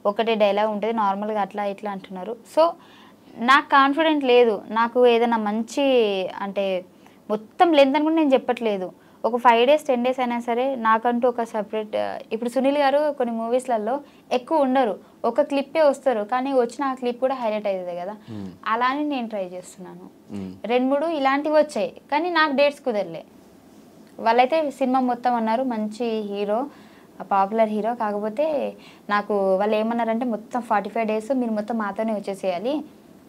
ఒకటే డైలాగ్ ఉంటుంది నార్మల్గా అట్లా ఇట్లా అంటున్నారు. సో నాకు కాన్ఫిడెంట్ లేదు. నాకు ఏదైనా మంచి అంటే మొత్తం లెంత్ అని కూడా నేను చెప్పట్లేదు, ఒక 5 days 10 days అయినా సరే నాకంటూ ఒక సపరేట్. ఇప్పుడు సునీల్ గారు కొన్ని మూవీస్లలో ఎక్కువ ఉండరు, ఒక క్లిప్పే వస్తారు, కానీ వచ్చిన ఆ క్లిప్ కూడా హైలైట్ అవుతుంది కదా, అలానే నేను ట్రై చేస్తున్నాను. 2-3 ఇలాంటివి వచ్చాయి, కానీ నాకు డేట్స్ కుదరలే. వాళ్ళైతే సినిమా మొత్తం అన్నారు మంచి హీరో, పాపులర్ హీరో, కాకపోతే నాకు వాళ్ళు ఏమన్నారంటే మొత్తం 45 days మీరు మొత్తం మాతోనే వచ్చేసేయాలి,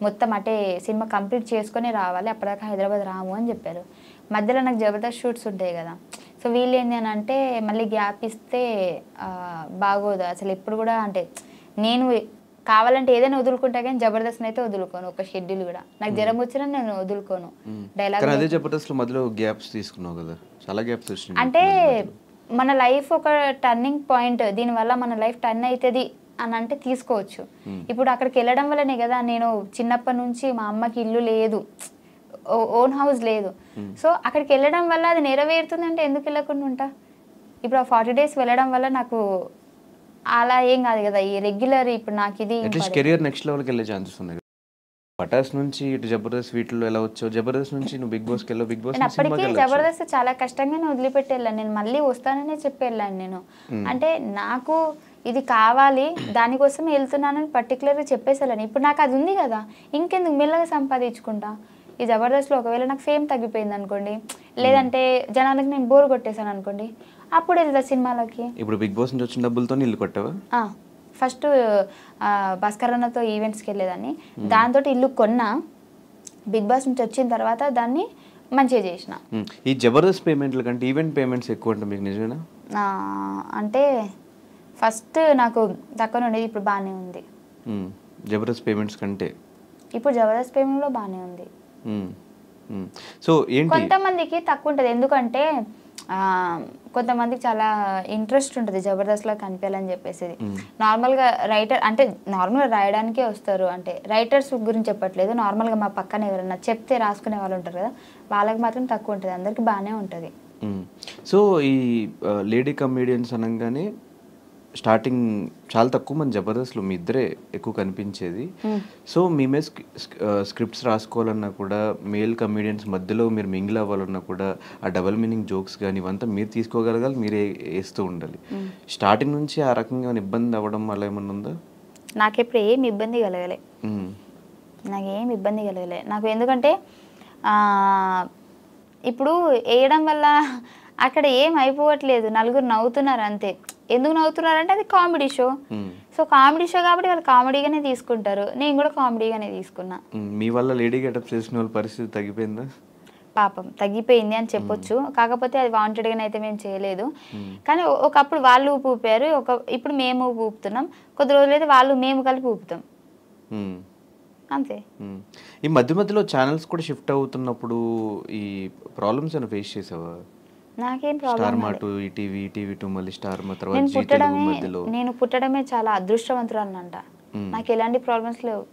మొత్తం అంటే సినిమా కంప్లీట్ చేసుకొని రావాలి, అప్పటిదాకా హైదరాబాద్ రాము అని చెప్పారు. మధ్యలో నాకు జబర్దస్త్ షూట్స్ ఉంటాయి కదా, సో వీళ్ళు ఏంటి అని అంటే మళ్ళీ గ్యాప్ ఇస్తే బాగోదు అసలు. ఎప్పుడు కూడా అంటే నేను కావాలంటే ఏదైనా వదులుకుంటా కానీ జబర్దస్త్ అయితే వదులుకోను, ఒక షెడ్యూల్ కూడా. నాకు జ్వరం వచ్చినా నేను వదులుకోను. డైలాగ్ అదే జబర్దస్త్ లో మధ్యలో గ్యాప్స్ తీసుకున్నావు కదా, చాలా గ్యాప్స్ వచ్చినాయి. అంటే మన లైఫ్ ఒక టర్నింగ్ పాయింట్, దీనివల్ల మన లైఫ్ టర్న్ అవుతుంది అని అంటే తీసుకోవచ్చు. ఇప్పుడు అక్కడికి వెళ్ళడం వల్లనే కదా నేను చిన్నప్పటి నుంచి మా అమ్మకి ఇల్లు లేదు, ఓన్ హౌస్ లేదు, సో అక్కడికి వెళ్ళడం వల్ల అది నెరవేరుతుంది అంటే ఎందుకు వెళ్ళకుండా ఉంటా. ఇప్పుడు ఆ 40 days వెళ్ళడం వల్ల నాకు అలా ఏం కాదు కదా, ఈ రెగ్యులర్ ఇప్పుడు నాకు ఇది కెరియర్ నెక్స్ట్ లెవెల్కి వెళ్ళే ఛాన్సెస్ ఉన్నాయి. పటాస్ నుంచి ఇటు జబర్దస్త్ వీటిలో ఎలా వచ్చావు, జబర్దస్త్ నుంచి నువ్వు బిగ్ బాస్కి వెళ్ళావు, బిగ్ బాస్ అప్పటికి జబర్దస్త్ చాలా కష్టంగానే వదిలిపెట్టి వెళ్ళాను నేను, మళ్ళీ వస్తాననే చెప్పి వెళ్ళాను నేను. అంటే నాకు ఇది కావాలి దానికోసం వెళ్తున్నానని పర్టికులర్గా చెప్పేసాను. ఇప్పుడు నాకు అది ఉంది కదా, ఇంకెందుకు మెల్లగా సంపాదించుకుంటా. ఈ జబర్దస్త్లో ఒకవేళ నాకు ఫేమ్ తగ్గిపోయింది అనుకోండి, లేదంటే జనానికి నేను బోర్ కొట్టేశాను అనుకోండి, అప్పుడు వెళ్తా సినిమాలకి. ఇప్పుడు బిగ్ బాస్ నుంచి వచ్చిన డబ్బులతో ఇల్లు కొట్టావా? ఫస్ట్ భాస్కర్ అన్నతో ఈవెంట్స్కి వెళ్ళేదాన్ని, దాంతో ఇల్లు కొన్నా. బిగ్ బాస్ నుంచి వచ్చిన తర్వాత దాన్ని మంచిగా చేసిన. ఈ జబర్దస్త్ పేమెంట్ల కంటే ఈవెంట్ పేమెంట్స్ ఎక్కువ అంటే మీకు నిజమేనా? అంటే ఫస్ట్ నాకు తక్కువ ఉండేది, ఇప్పుడు బాగానే ఉంది. జబర్దస్త్ పేమెంట్స్ కంటే ఇప్పుడు జబర్దస్త్ పేమెంట్లో బాగానే ఉంది. సో ఏంటి కొంతమందికి తక్కువ ఉంటుంది, ఎందుకంటే కొంతమందికి చాలా ఇంట్రెస్ట్ ఉంటుంది జబర్దస్త్లో కనిపించాలని చెప్పేసి. నార్మల్గా రైటర్ అంటే నార్మల్గా రాయడానికే వస్తారు, అంటే రైటర్స్ గురించి చెప్పట్లేదు, నార్మల్గా మా పక్కన ఎవరైనా చెప్తే రాసుకునే వాళ్ళు ఉంటారు కదా, వాళ్ళకి మాత్రం తక్కువ ఉంటుంది, అందరికి బాగానే ఉంటుంది. సో ఈ లేడీ కమెడియన్స్ అనగానే స్టార్టింగ్ చాలా తక్కువ మంది జబర్దస్త్లో మీ ఇద్దరే ఎక్కువ కనిపించేది. సో మేమే స్క్రిప్ట్స్ రాసుకోవాలన్నా కూడా మేల్ కమెడియన్స్ మధ్యలో మీరు మింగిల్ అవ్వాలన్నా కూడా ఆ డబల్ మీనింగ్ జోక్స్ కానీ ఇవంతా మీరు తీసుకోగలగాలి, మీరే వేస్తూ ఉండాలి. స్టార్టింగ్ నుంచి ఆ రకంగా ఇబ్బంది అవ్వడం అలా ఏమన్నా ఉందా? నాకెప్పుడు ఏమి ఇబ్బంది కలగలే, నాకేం ఇబ్బంది కలగలే నాకు. ఎందుకంటే ఇప్పుడు వేయడం వల్ల అక్కడ ఏం అయిపోవట్లేదు, నలుగురు నవ్వుతున్నారు అంతే. ఎందుకు నవ్వుతున్నారు అంటే అది comedy show, so comedy show కాబట్టి వాళ్ళు కామెడీగానే తీసుకుంటారు, నేను కూడా కామెడీగానే తీసుకున్నా. మీ వల్ల లేడీ గెటప్ చేసిన వాళ్ళ పరిస్థితి తగ్గిపోయిందా? పాపం తగ్గిపోయింది అని చెప్పొచ్చు, కాకపోతే అది వాంటెడ్గానే అయితే మేము చేయలేదు. కానీ ఒకప్పుడు వాళ్ళు ఊపారు, ఇప్పుడు మేము ఊపుతున్నాం, కొద్ది రోజులైతే వాళ్ళు మేము కలిపి ఊపుతాం అంతే. ఈ మధ్య మధ్యలో ఛానల్స్ కూడా షిఫ్ట్ అవుతున్నప్పుడు ఈ ప్రాబ్లమ్స్ ఏమైనా ఫేస్ చేసావా? నాకేం ప్రాబ్లం, నేను పుట్టడమే చాలా అదృష్టవంతురాలంట, నాకు ఎలాంటి ప్రాబ్లమ్స్ లేవు.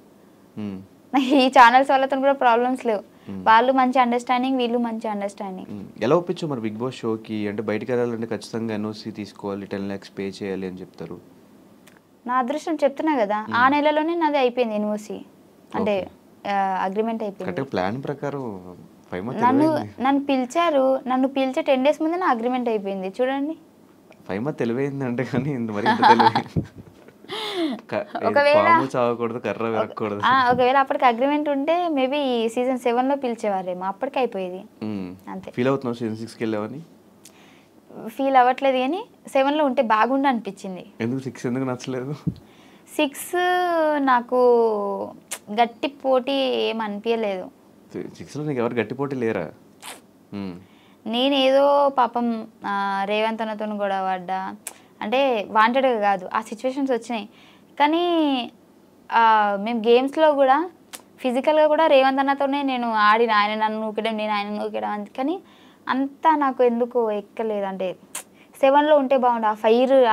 నాకు ఈ ఛానల్స్ వాళ్ళతో కూడా ప్రాబ్లమ్స్ లేవు, వాళ్ళు మంచి అండర్స్టాండింగ్, వీళ్ళు మంచి అండర్స్టాండింగ్. ఎలా ఒప్పించు మరి బిగ్ బాస్ షోకి? అంటే బయటకు వెళ్ళాలంటే ఖచ్చితంగా NOC తీసుకోవాలి, 10 lakhs పే చేయాలి అని చెప్తారు. నా అదృష్టం చెప్తున్నా కదా, ఆ నెలలోనే నాది అయిపోయింది NOC, అంటే అగ్రిమెంట్ అయిపోయింది. ప్లాన్ ప్రకారం నన్ను పిలిచారు, నన్ను పిలిచే 10 days ముందే నా అగ్రిమెంట్ అయిపోయింది. చూడండి ఫైమా తెలివైంది అంటే, కానీ ఒకవేళ అప్పటికి అగ్రిమెంట్ ఉంటే మేబీ సీజన్ 7లో పిలిచేవారేమో, అప్పటికి అయిపోయేది అంతే. ఫీల్ అవుతున్నావు సీజన్ 6కి వెళ్ళావని? ఫీల్ అవ్వట్లేదు, కానీ 7లో ఉంటే బాగుండు అనిపించింది. ఎందుకు 6 ఎందుకు నచ్చలేదు? 6 నాకు గట్టి పోటీ ఏం అనిపించలేదు. 6లో నీకు ఎవరు గట్టి పోటీ లేరా? నేనేదో పాపం రేవంత్ అన్నతో గొడవ పడ్డా, అంటే వాంటెడ్గా కాదు, ఆ సిచ్యువేషన్స్ వచ్చినాయి. కానీ మేము గేమ్స్లో కూడా ఫిజికల్గా కూడా రేవంత్ అన్నతోనే నేను ఆడిన, ఆయన నన్ను నూకడం, నేను ఆయన నూకడం, కానీ అంతా నాకు ఎందుకు ఎక్కలేదు. అంటే 7లో ఉంటే బాగుండు,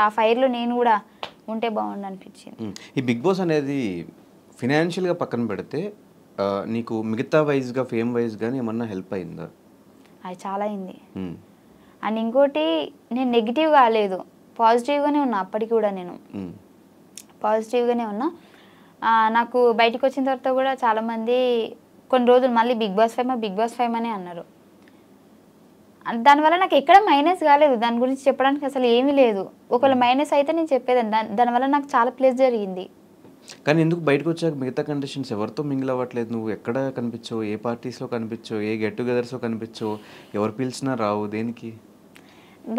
ఆ ఫైర్లో నేను కూడా ఉంటే బాగుండు అనిపించింది. ఈ బిగ్ బాస్ అనేది ఫినాన్షియల్గా పక్కన పెడితే నీకు మిగతా వైజ్గా ఫేమ్ వైజ్ కానీ ఏమన్నా హెల్ప్ అయిందా? అది చాలా అయింది. అండ్ ఇంకోటి, నేను నెగిటివ్ కాలేదు, పాజిటివ్గానే ఉన్నా. అప్పటికి కూడా నేను పాజిటివ్గానే ఉన్నా. నాకు బయటకు వచ్చిన తర్వాత కూడా చాలామంది కొన్ని రోజులు మళ్ళీ బిగ్ బాస్ ఫైమ్ అనే అన్నారు. దానివల్ల నాకు ఎక్కడ మైనస్ కాలేదు, దాని గురించి చెప్పడానికి అసలు ఏమీ లేదు. ఒకవేళ మైనస్ అయితే నేను చెప్పేదాన్ని. దానివల్ల నాకు చాలా ప్లస్ జరిగింది. కానీ ఎందుకు బయటకు వచ్చాక మిగతా కండిషన్స్ ఎవరితో మింగిల్ అవ్వట్లేదు? నువ్వు ఎక్కడ కనిపించవు, ఏ పార్టీస్లో కనిపించవు, ఏ గెట్ టుగెదర్స్లో కనిపించవు, ఎవరు పిలిచినా రావు, దేనికి?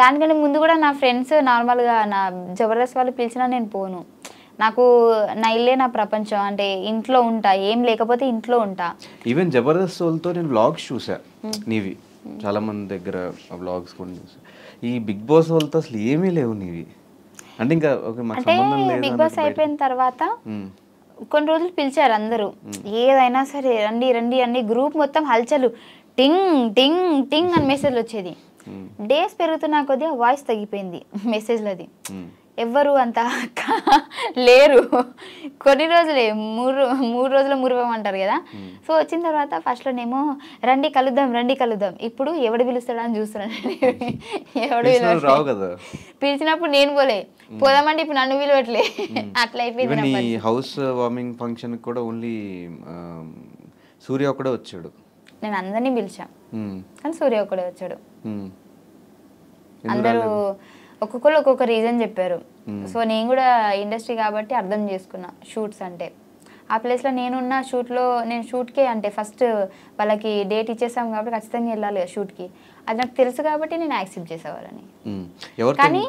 దానికంటే ముందు కూడా నా ఫ్రెండ్స్ నార్మల్గా నా జబర్దస్త్ వాళ్ళు పిలిచినా నేను పోను. నాకు నా ఇల్లే నా ప్రపంచం. అంటే ఇంట్లో ఉంటా, ఏం లేకపోతే ఇంట్లో ఉంటా. ఈవెన్ జబర్దస్త్ వాళ్ళతో నేను వ్లాగ్స్ చూసా నీవి, చాలా మంది దగ్గర వ్లాగ్స్ కూడా చూసా. ఈ బిగ్ బాస్ వాళ్ళతో అసలు ఏమీ లేవు నీవి. అంటే ఇంకా అంటే బిగ్ బాస్ అయిపోయిన తర్వాత కొన్ని రోజులు పిలిచారు అందరూ, ఏదైనా సరే రండి రండి అని. గ్రూప్ మొత్తం హల్చలు, టింగ్ టింగ్ టింగ్ అని మెసేజ్లు వచ్చేది. డేస్ పెరుగుతున్నా కొద్దిగా వాయిస్ తగ్గిపోయింది మెసేజ్లది. ఎవ్వరు అంత లేరు. కొన్ని రోజులే, మూడు రోజులు మురిపమంటారు కదా. సో వచ్చిన తర్వాత ఫస్ట్లోనేమో రండి కలుద్దాం. ఇప్పుడు ఎవడు పిలుస్తాడా అని చూస్తున్నాను. ఎవడు పిలిచినప్పుడు నేను పోదామంటే ఇప్పుడు నన్ను పిలవట్లే. అట్లా అయిపోయింది. హౌస్ వార్మింగ్ ఫంక్షన్ కూడా ఓన్లీ సూర్య ఒక్కడే వచ్చాడు. నేను అందరినీ పిలిచా, కానీ సూర్య ఒక్కడే వచ్చాడు. అందరూ ఒక్కొక్కరు ఒక్కొక్క రీజన్ చెప్పారు. సో నేను కూడా ఇండస్ట్రీ కాబట్టి అర్థం చేసుకున్నా. షూట్స్ అంటే ఆ ప్లేస్లో నేనున్న నేను షూట్కే అంటే ఫస్ట్ వాళ్ళకి డేట్ ఇచ్చేసాం కాబట్టి ఖచ్చితంగా వెళ్ళాలి షూట్కి. అది నాకు తెలుసు కాబట్టి నేను యాక్సెప్ట్ చేసేవాళ్ళని. కానీ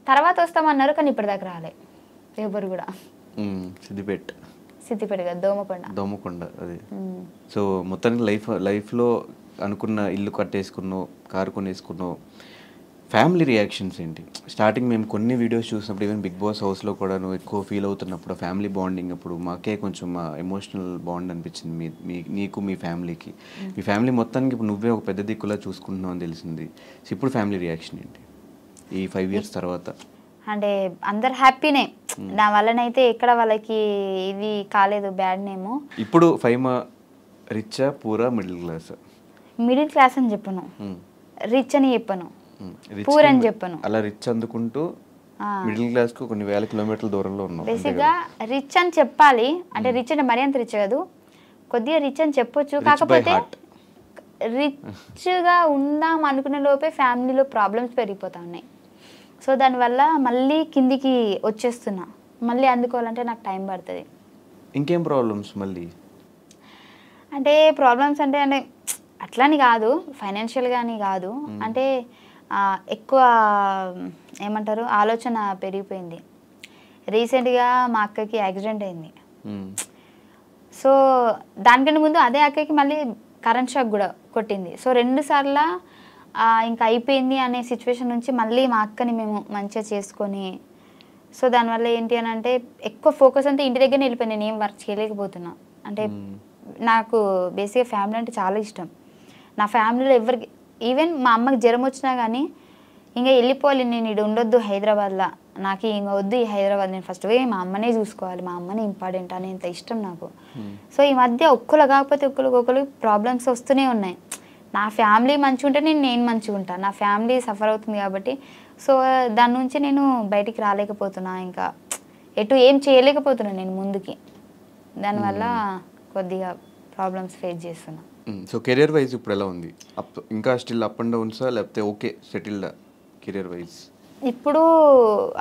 తర్వాత వస్తామన్నారు, కానీ ఇప్పటిదాకా రాలే ఎవరు కూడా. సిద్దిపేట కదా, దోమకొండ అది. సో మొత్తానికి లైఫ్లో అనుకున్న ఇల్లు కట్టేసుకున్నావు, కారు కొనేసుకున్నావు. ఫ్యామిలీ రియాక్షన్స్ ఏంటి? స్టార్టింగ్ మేము కొన్ని వీడియోస్ చూసినప్పుడు, ఈవెన్ బిగ్ బాస్ హౌస్లో కూడా నువ్వు ఎక్కువ ఫీల్ అవుతున్నప్పుడు, ఫ్యామిలీ బాండింగ్ అప్పుడు మాకే కొంచెం ఎమోషనల్ బాండ్ అనిపించింది నీకు మీ ఫ్యామిలీకి. మీ ఫ్యామిలీ మొత్తానికి ఇప్పుడు నువ్వే ఒక పెద్ద దిక్కులా చూసుకుంటున్నావు అని తెలిసింది. సో ఇప్పుడు ఫ్యామిలీ రియాక్షన్ ఏంటి ఈ 5 years తర్వాత? అంటే అందరు హ్యాపీనే, నా వల్లనైతే ఎక్కడ వాళ్ళకి ఇది కాలేదు బ్యాడ్ నేమ్. ఇప్పుడు ఫైమా రిచ్చా పూరా మిడిల్ క్లాస్? మిడిల్ క్లాస్ అని చెప్పను, రిచ్ అని చెప్పను, పూర్ అని చెప్పను. అలా రిచ్ అందుకుంటూ మిడిల్ క్లాస్ కు కొన్ని వేల కిలోమీటర్ల దూరంలో ఉన్నాం. బేసిక్గా రిచ్ అని చెప్పాలి. అంటే రిచ్ అంటే మరీ అంత రిచ్ కాదు, కొద్దిగా రిచ్ అని చెప్పొచ్చు. కాకపోతే రిచ్గా ఉందాం అనుకునే లోపే ఫ్యామిలీలో ప్రాబ్లమ్స్ పెరిగిపోతా ఉన్నాయి. సో దానివల్ల మళ్ళీ కిందికి వచ్చేస్తున్నా. మళ్ళీ అందుకోవాలంటే నాకు టైం పడుతుంది. ఇంకేం ప్రాబ్లమ్స్ మళ్ళీ? అంటే ప్రాబ్లమ్స్ అంటే అట్లని కాదు, ఫైనాన్షియల్గా అని కాదు, అంటే ఎక్కువ ఏమంటారు ఆలోచన పెరిగిపోయింది. రీసెంట్గా మా అక్కకి యాక్సిడెంట్ అయింది. సో దానికంటే ముందు అదే అక్కకి మళ్ళీ కరెంట్ షాక్ కూడా కొట్టింది. సో 2 సార్లు ఇంకా అయిపోయింది అనే సిచ్యువేషన్ నుంచి మళ్ళీ మా అక్కని మేము మంచిగా చేసుకొని, సో దానివల్ల ఏంటి అని అంటే ఎక్కువ ఫోకస్ అంతా ఇంటి దగ్గరనే వెళ్ళిపోయింది. నేను ఏం వర్క్ చేయలేకపోతున్నా. అంటే నాకు బేసిక్గా ఫ్యామిలీ అంటే చాలా ఇష్టం. నా ఫ్యామిలీలో ఎవరికి, ఈవెన్ మా అమ్మకి జ్వరం వచ్చినా కానీ ఇంకా వెళ్ళిపోవాలి, నేను ఇక్కడ ఉండొద్దు హైదరాబాద్లో, నాకు ఇంకా వద్దు ఈ హైదరాబాద్, నేను ఫస్ట్ పోయి మా అమ్మనే చూసుకోవాలి, మా అమ్మనే ఇంపార్టెంట్ అనేంత ఇష్టం నాకు. సో ఈ మధ్య ఒక్కరు కాకపోతే ఒక్కరికి ప్రాబ్లమ్స్ వస్తూనే ఉన్నాయి. నా ఫ్యామిలీ మంచిగా ఉంటే నేను మంచిగా ఉంటాను, నా ఫ్యామిలీ సఫర్ అవుతుంది కాబట్టి. సో దాని నుంచి నేను బయటికి రాలేకపోతున్నా, ఇంకా ఎటు ఏం చేయలేకపోతున్నా నేను ముందుకి. దానివల్ల కొద్దిగా ప్రాబ్లమ్స్ ఫేస్ చేస్తున్నా. సో కెరియర్ వైజ్ ఇప్పుడు ఎలా ఉంది? ఇంకా స్టిల్ అప్ అండ్ డౌన్సా లేకపోతే ఓకే సెటిల్డ్ కెరియర్ వైజ్? ఇప్పుడు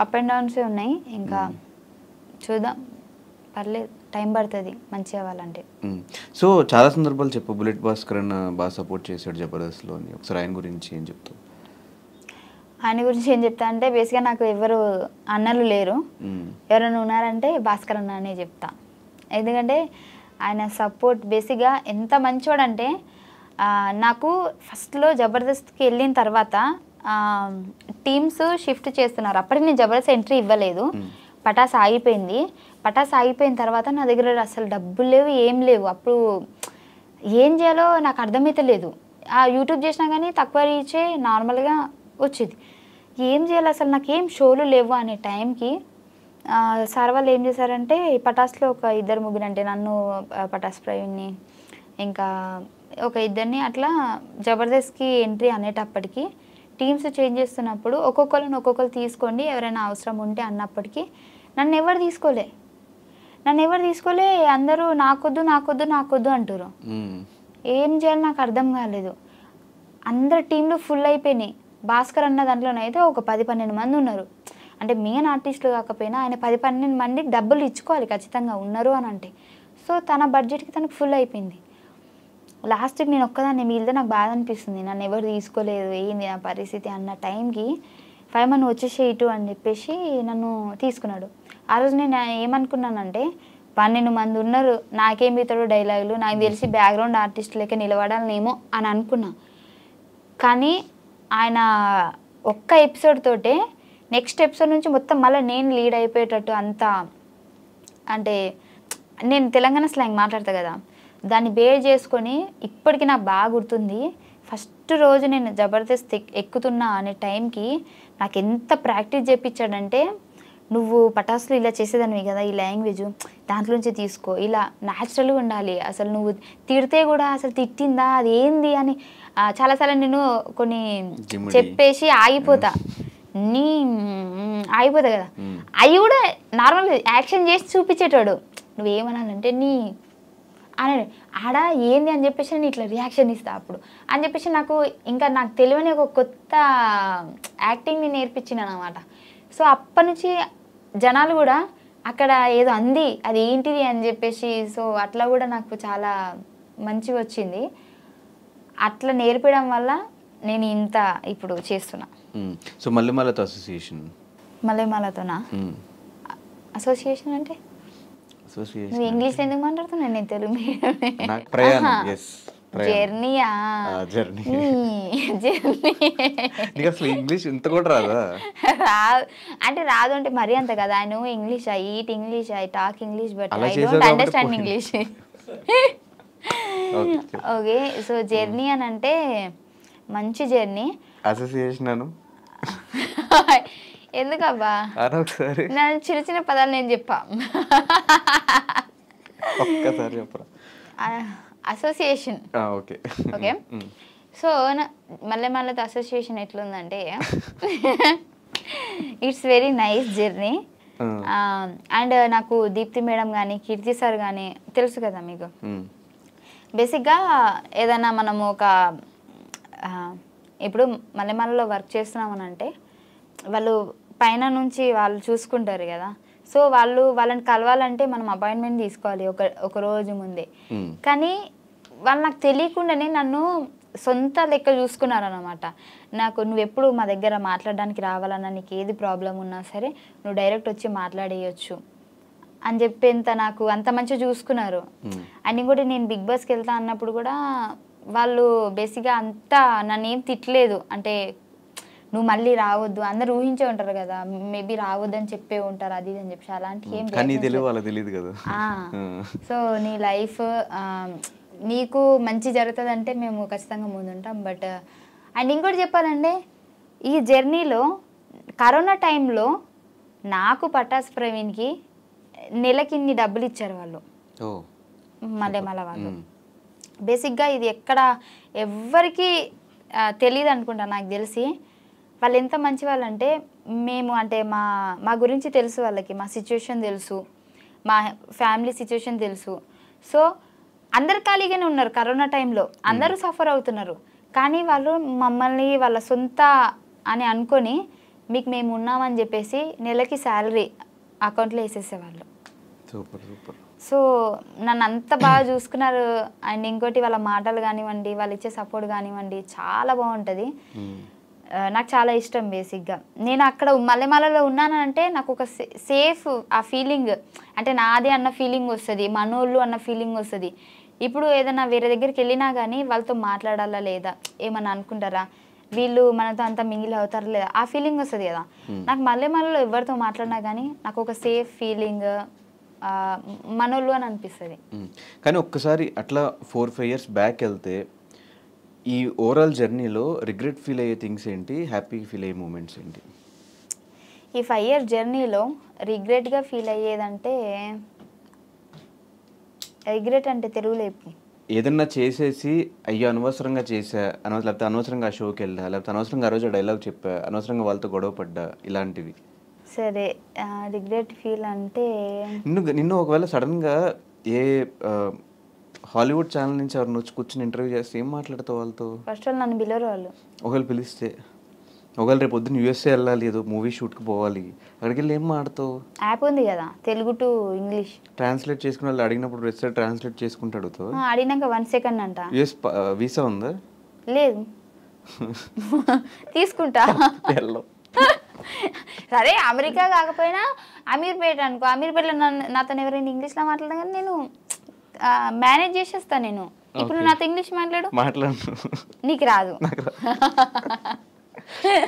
అప్ అండ్ డౌన్సే ఉన్నాయి. ఇంకా చూద్దాం, పర్లేదు, టైం పడుతుంది మంచి అవ్వాలంటే. సో చాలా సందర్భాలు చెప్పు, బుల్లెట్ భాస్కర్ అన్న బాగా సపోర్ట్ చేశాడు జబర్దస్త్లో అని. ఒకసారి ఆయన గురించి ఏం చెప్తావు? ఆయన గురించి ఏం చెప్తా అంటే బేసిక్గా నాకు ఎవరు అన్నలు లేరు. ఎవరైనా ఉన్నారంటే భాస్కర్ అన్న అనే చెప్తా. ఎందుకంటే ఆయన సపోర్ట్ బేసిక్గా ఎంత మంచోడంటే, నాకు ఫస్ట్లో జబర్దస్త్కి వెళ్ళిన తర్వాత టీమ్స్ షిఫ్ట్ చేస్తున్నారు. అప్పటికి నేను జబర్దస్త్ ఎంట్రీ ఇవ్వలేదు, పటాస్ ఆగిపోయింది. పటాస్ ఆగిపోయిన తర్వాత నా దగ్గర అసలు డబ్బులు లేవు, ఏం లేవు. అప్పుడు ఏం చేయాలో నాకు అర్థమైతే లేదు. యూట్యూబ్ చేసినా కానీ తక్కువ రీచే నార్మల్గా వచ్చేది. ఏం చేయాలి అసలు, నాకేం షోలు లేవు అనే టైంకి సార్ వాళ్ళు ఏం చేశారంటే పటాస్లో ఒక ఇద్దరు ముగ్గురు అంటే నన్ను పటాస్ ప్రవీణ్ని ఇంకా ఒక ఇద్దరిని అట్లా జబర్దస్త్కి ఎంట్రీ అనేటప్పటికి టీమ్స్ చేంజ్ చేస్తున్నప్పుడు ఒక్కొక్కరు తీసుకోండి ఎవరైనా అవసరం ఉంటే అన్నప్పటికీ నన్ను ఎవరు తీసుకోలే అందరూ నాకొద్దు అంటారు. ఏం చేయాలి నాకు అర్థం కాలేదు. అందరు టీంలు ఫుల్ అయిపోయినాయి. భాస్కర్ అన్న దాంట్లోనైతే ఒక 10-12 మంది ఉన్నారు. అంటే మెయిన్ ఆర్టిస్టులు కాకపోయినా ఆయన 10-12 మందికి డబ్బులు ఇచ్చుకోవాలి ఖచ్చితంగా ఉన్నారు అని అంటే. సో తన బడ్జెట్కి తనకు ఫుల్ అయిపోయింది. లాస్ట్కి నేను ఒక్కదాన్ని మిగిలితే నాకు బాధ అనిపిస్తుంది. నన్ను ఎవరు తీసుకోలేదు, ఏంది నా పరిస్థితి అన్న టైంకి 5 మంది వచ్చేసే ఇటు అని చెప్పేసి నన్ను తీసుకున్నాడు. ఆ రోజు నేను ఏమనుకున్నానంటే 12 మంది ఉన్నారు, నాకేం ఇతడు డైలాగులు, నాకు తెలిసి బ్యాక్గ్రౌండ్ ఆర్టిస్ట్ లెక్క నిలబడాలనేమో అని అనుకున్నా. కానీ ఆయన ఒక్క ఎపిసోడ్ తోటే నెక్స్ట్ ఎపిసోడ్ నుంచి మొత్తం మళ్ళీ నేను లీడ్ అయిపోయేటట్టు అంతా, అంటే నేను తెలంగాణ స్లాంగ్ మాట్లాడతా కదా, దాన్ని బేర్ చేసుకొని ఇప్పటికీ నాకు బాగా గుర్తుంది. ఫస్ట్ రోజు నేను జబర్దస్త్ ఎక్కుతున్నా అనే టైంకి నాకు ఎంత ప్రాక్టీస్ చేయించాడంటే, నువ్వు పటాసులు ఇలా చేసేదానివి కదా, ఈ లాంగ్వేజ్ దాంట్లోంచి తీసుకో, ఇలా న్యాచురల్గా ఉండాలి, అసలు నువ్వు తిడితే కూడా అసలు తిట్టిందా అది ఏంది అని చాలాసార్లు నేను కొన్ని చెప్పేసి ఆగిపోతా కదా, అవి కూడా నార్మల్గా యాక్షన్ చేసి చూపించేటాడు. నువ్వేమనాలంటే అని ఆడ ఏంది అని చెప్పేసి నేను ఇట్లా రియాక్షన్ ఇస్తా అప్పుడు అని చెప్పేసి నాకు తెలియని ఒక కొత్త యాక్టింగ్ని నేర్పించినాను అనమాట. సో అప్పటి నుంచి జనాలు కూడా అక్కడ ఏదో అంది అది ఏంటిది అని చెప్పేసి, సో అట్లా కూడా నాకు చాలా మంచిగా వచ్చింది. అట్లా నేర్పడం వల్ల నేను ఇంత ఇప్పుడు చేస్తున్నా. సో మల్లెమాలతో మల్లెమాలతోనా అసోసియేషన్ అంటే నువ్వు ఇంగ్లీష్ ఎందుకు మాట్లాడుతున్నావు, నేను తెలుగు జర్నీయా జర్నీ ఇంగ్లీష్ ఇంత కూడా రాదా? రాదు అంటే మరీ అంత కదా. I know English, I eat English, I talk English, but I don't understand English. Okay, so journey అని అంటే మంచి జర్నీ. అసోసియేషన్ ఎందుకబ్బా చిన్న చిన్న పదాలు నేను చెప్పా, అసోసియేషన్. ఓకే, సో మల్లెమాలతో అసోసియేషన్ ఎట్లుందంటే it's very nice journey. And నాకు దీప్తి మేడం కానీ కీర్తి సార్ కానీ తెలుసు కదా మీకు. బేసిక్గా ఏదైనా మనము ఒక ఇప్పుడు మల్లెమాలలో వర్క్ చేస్తున్నామని అంటే వాళ్ళు పైన నుంచి వాళ్ళు చూసుకుంటారు కదా. సో వాళ్ళని కలవాలంటే మనం అపాయింట్మెంట్ తీసుకోవాలి ఒక రోజు ముందే. కానీ వాళ్ళు నాకు తెలియకుండానే నన్ను సొంత లెక్క చూసుకున్నారనమాట. నువ్వు ఎప్పుడు మా దగ్గర మాట్లాడడానికి రావాలన్నా, నీకు ఏది ప్రాబ్లం ఉన్నా సరే నువ్వు డైరెక్ట్ వచ్చి మాట్లాడేయచ్చు అని చెప్పేంత నాకు అంత మంచిగా చూసుకున్నారు. అండ్ ఇంకోటి నేను బిగ్ బాస్కి వెళ్తా అన్నప్పుడు కూడా వాళ్ళు బేసిక్గా అంతా నన్ను ఏం తిట్టలేదు. అంటే నువ్వు మళ్ళీ రావద్దు, అందరు ఊహించే ఉంటారు కదా, మేబీ రావద్దు అని చెప్పే ఉంటారు అది అని చెప్పి, అలాంటి ఏం తెలియదు. సో నీ లైఫ్ నీకు మంచి జరుగుతుందంటే మేము ఖచ్చితంగా ముందుంటాం. బట్ అండ్ ఇంకోటి చెప్పాలంటే ఈ జర్నీలో కరోనా టైంలో నాకు పటాస్ ప్రవీణ్కి నెలకి ఇన్ని డబ్బులు ఇచ్చారు వాళ్ళు, మల్లెమాల వాళ్ళు. బేసిక్గా ఇది ఎక్కడ ఎవ్వరికి తెలియదు అనుకుంటా, నాకు తెలిసి. వాళ్ళు ఎంత మంచి వాళ్ళు అంటే, మేము అంటే మా గురించి తెలుసు వాళ్ళకి, మా సిచ్యువేషన్ తెలుసు, మా ఫ్యామిలీ సిచ్యువేషన్ తెలుసు. సో అందరు ఖాళీగానే ఉన్నారు కరోనా టైంలో, అందరూ సఫర్ అవుతున్నారు. కానీ వాళ్ళు మమ్మల్ని వాళ్ళ సొంత అని అనుకొని మీకు మేము ఉన్నామని చెప్పేసి నెలకి శాలరీ అకౌంట్లో వేసేసేవాళ్ళు. Super super. సో నన్ను అంత బాగా చూసుకున్నారు. అండ్ ఇంకోటి వాళ్ళ మాటలు కానివ్వండి, వాళ్ళు ఇచ్చే సపోర్ట్ కానివ్వండి, చాలా బాగుంటుంది. నాకు చాలా ఇష్టం. బేసిక్గా నేను అక్కడ మల్లెమాలలో ఉన్నానంటే నాకు ఒక సేఫ్ ఆ ఫీలింగ్, అంటే నాది అన్న ఫీలింగ్ వస్తుంది, మనోళ్ళు అన్న ఫీలింగ్ వస్తుంది. ఇప్పుడు ఏదైనా వేరే దగ్గరికి వెళ్ళినా కానీ వాళ్ళతో మాట్లాడాలా లేదా, ఏమన్నా అనుకుంటారా, వీళ్ళు మనతో అంతా మింగిల్ అవుతారా లేదా, ఆ ఫీలింగ్ వస్తుంది కదా. నాకు మల్లెమాలలో ఎవరితో మాట్లాడినా కానీ నాకు ఒక సేఫ్ ఫీలింగ్, మనోళ్ళు అని అనిపిస్తుంది. కానీ ఒక్కసారి అట్లా 4-5 years బ్యాక్ వెళ్తే ఈ ఓవరాల్ జర్నీలో రిగ్రెట్ ఫీల్ అయ్యే థింగ్స్ ఏంటి, హ్యాపీ ఫీల్ అయ్యే మూమెంట్స్ ఏంటి? ఈ 5 ఇయర్ జర్నీలో రిగ్రెట్గా ఫీల్ అయ్యేదంటే, రిగ్రెట్ అంటే తెలుగులో చెప్పు. ఏదన్నా చేసేసి అయ్యో అనవసరంగా చేసా లేకపోతే అనవసరంగా ఆ షోకి వెళ్ళా, లేకపోతే అనవసరంగా ఆ రోజు డైలాగ్ చెప్పా, అనవసరంగా వాళ్ళతో గొడవ పడ్డా, ఇలాంటివి. సరే, రిగ్రెట్ ఫీల్ అంటే నిన్ను ఒకవేళ సడన్గా ఏ హాలీవుడ్ ఛానల్ నుంచి ఎవరిని వచ్చి కూర్చొని ఇంటర్వ్యూ చేస్తే ఏం మాట్లాడతావు వాళ్ళతో? ఫస్ట్ వాళ్ళు నన్ను పిలవరు. వాళ్ళు ఒకవేళ పిలిస్తే, ఒకవేళ రేపు పొద్దున్న యూఎస్ఏ వెళ్ళాలి, ఏదో మూవీ షూట్కి పోవాలి, అక్కడికి వెళ్ళి ఏం మాడతావు? యాప్ ఉంది కదా, తెలుగు టు ఇంగ్లీష్ ట్రాన్స్లేట్ చేసుకుని వాళ్ళు అడిగినప్పుడు వెబ్సైట్ ట్రాన్స్లేట్ చేసుకుంటూ అడుగుతావు? అడిగినాక 1 సెకండ్ అంట. యూఎస్ వీసా ఉందా? లేదు. తీసుకుంటా. సరే, అమెరికా కాకపోయినా అమీర్పేట అనుకో, అమీర్పేటలో నాతో ఎవరైనా ఇంగ్లీష్లో మాట్లాడడం కానీ నేను మేనేజ్ చేసేస్తాను. నేను ఇప్పుడు నాతో ఇంగ్లీష్ మాట్లాడు, నీకు రాదు.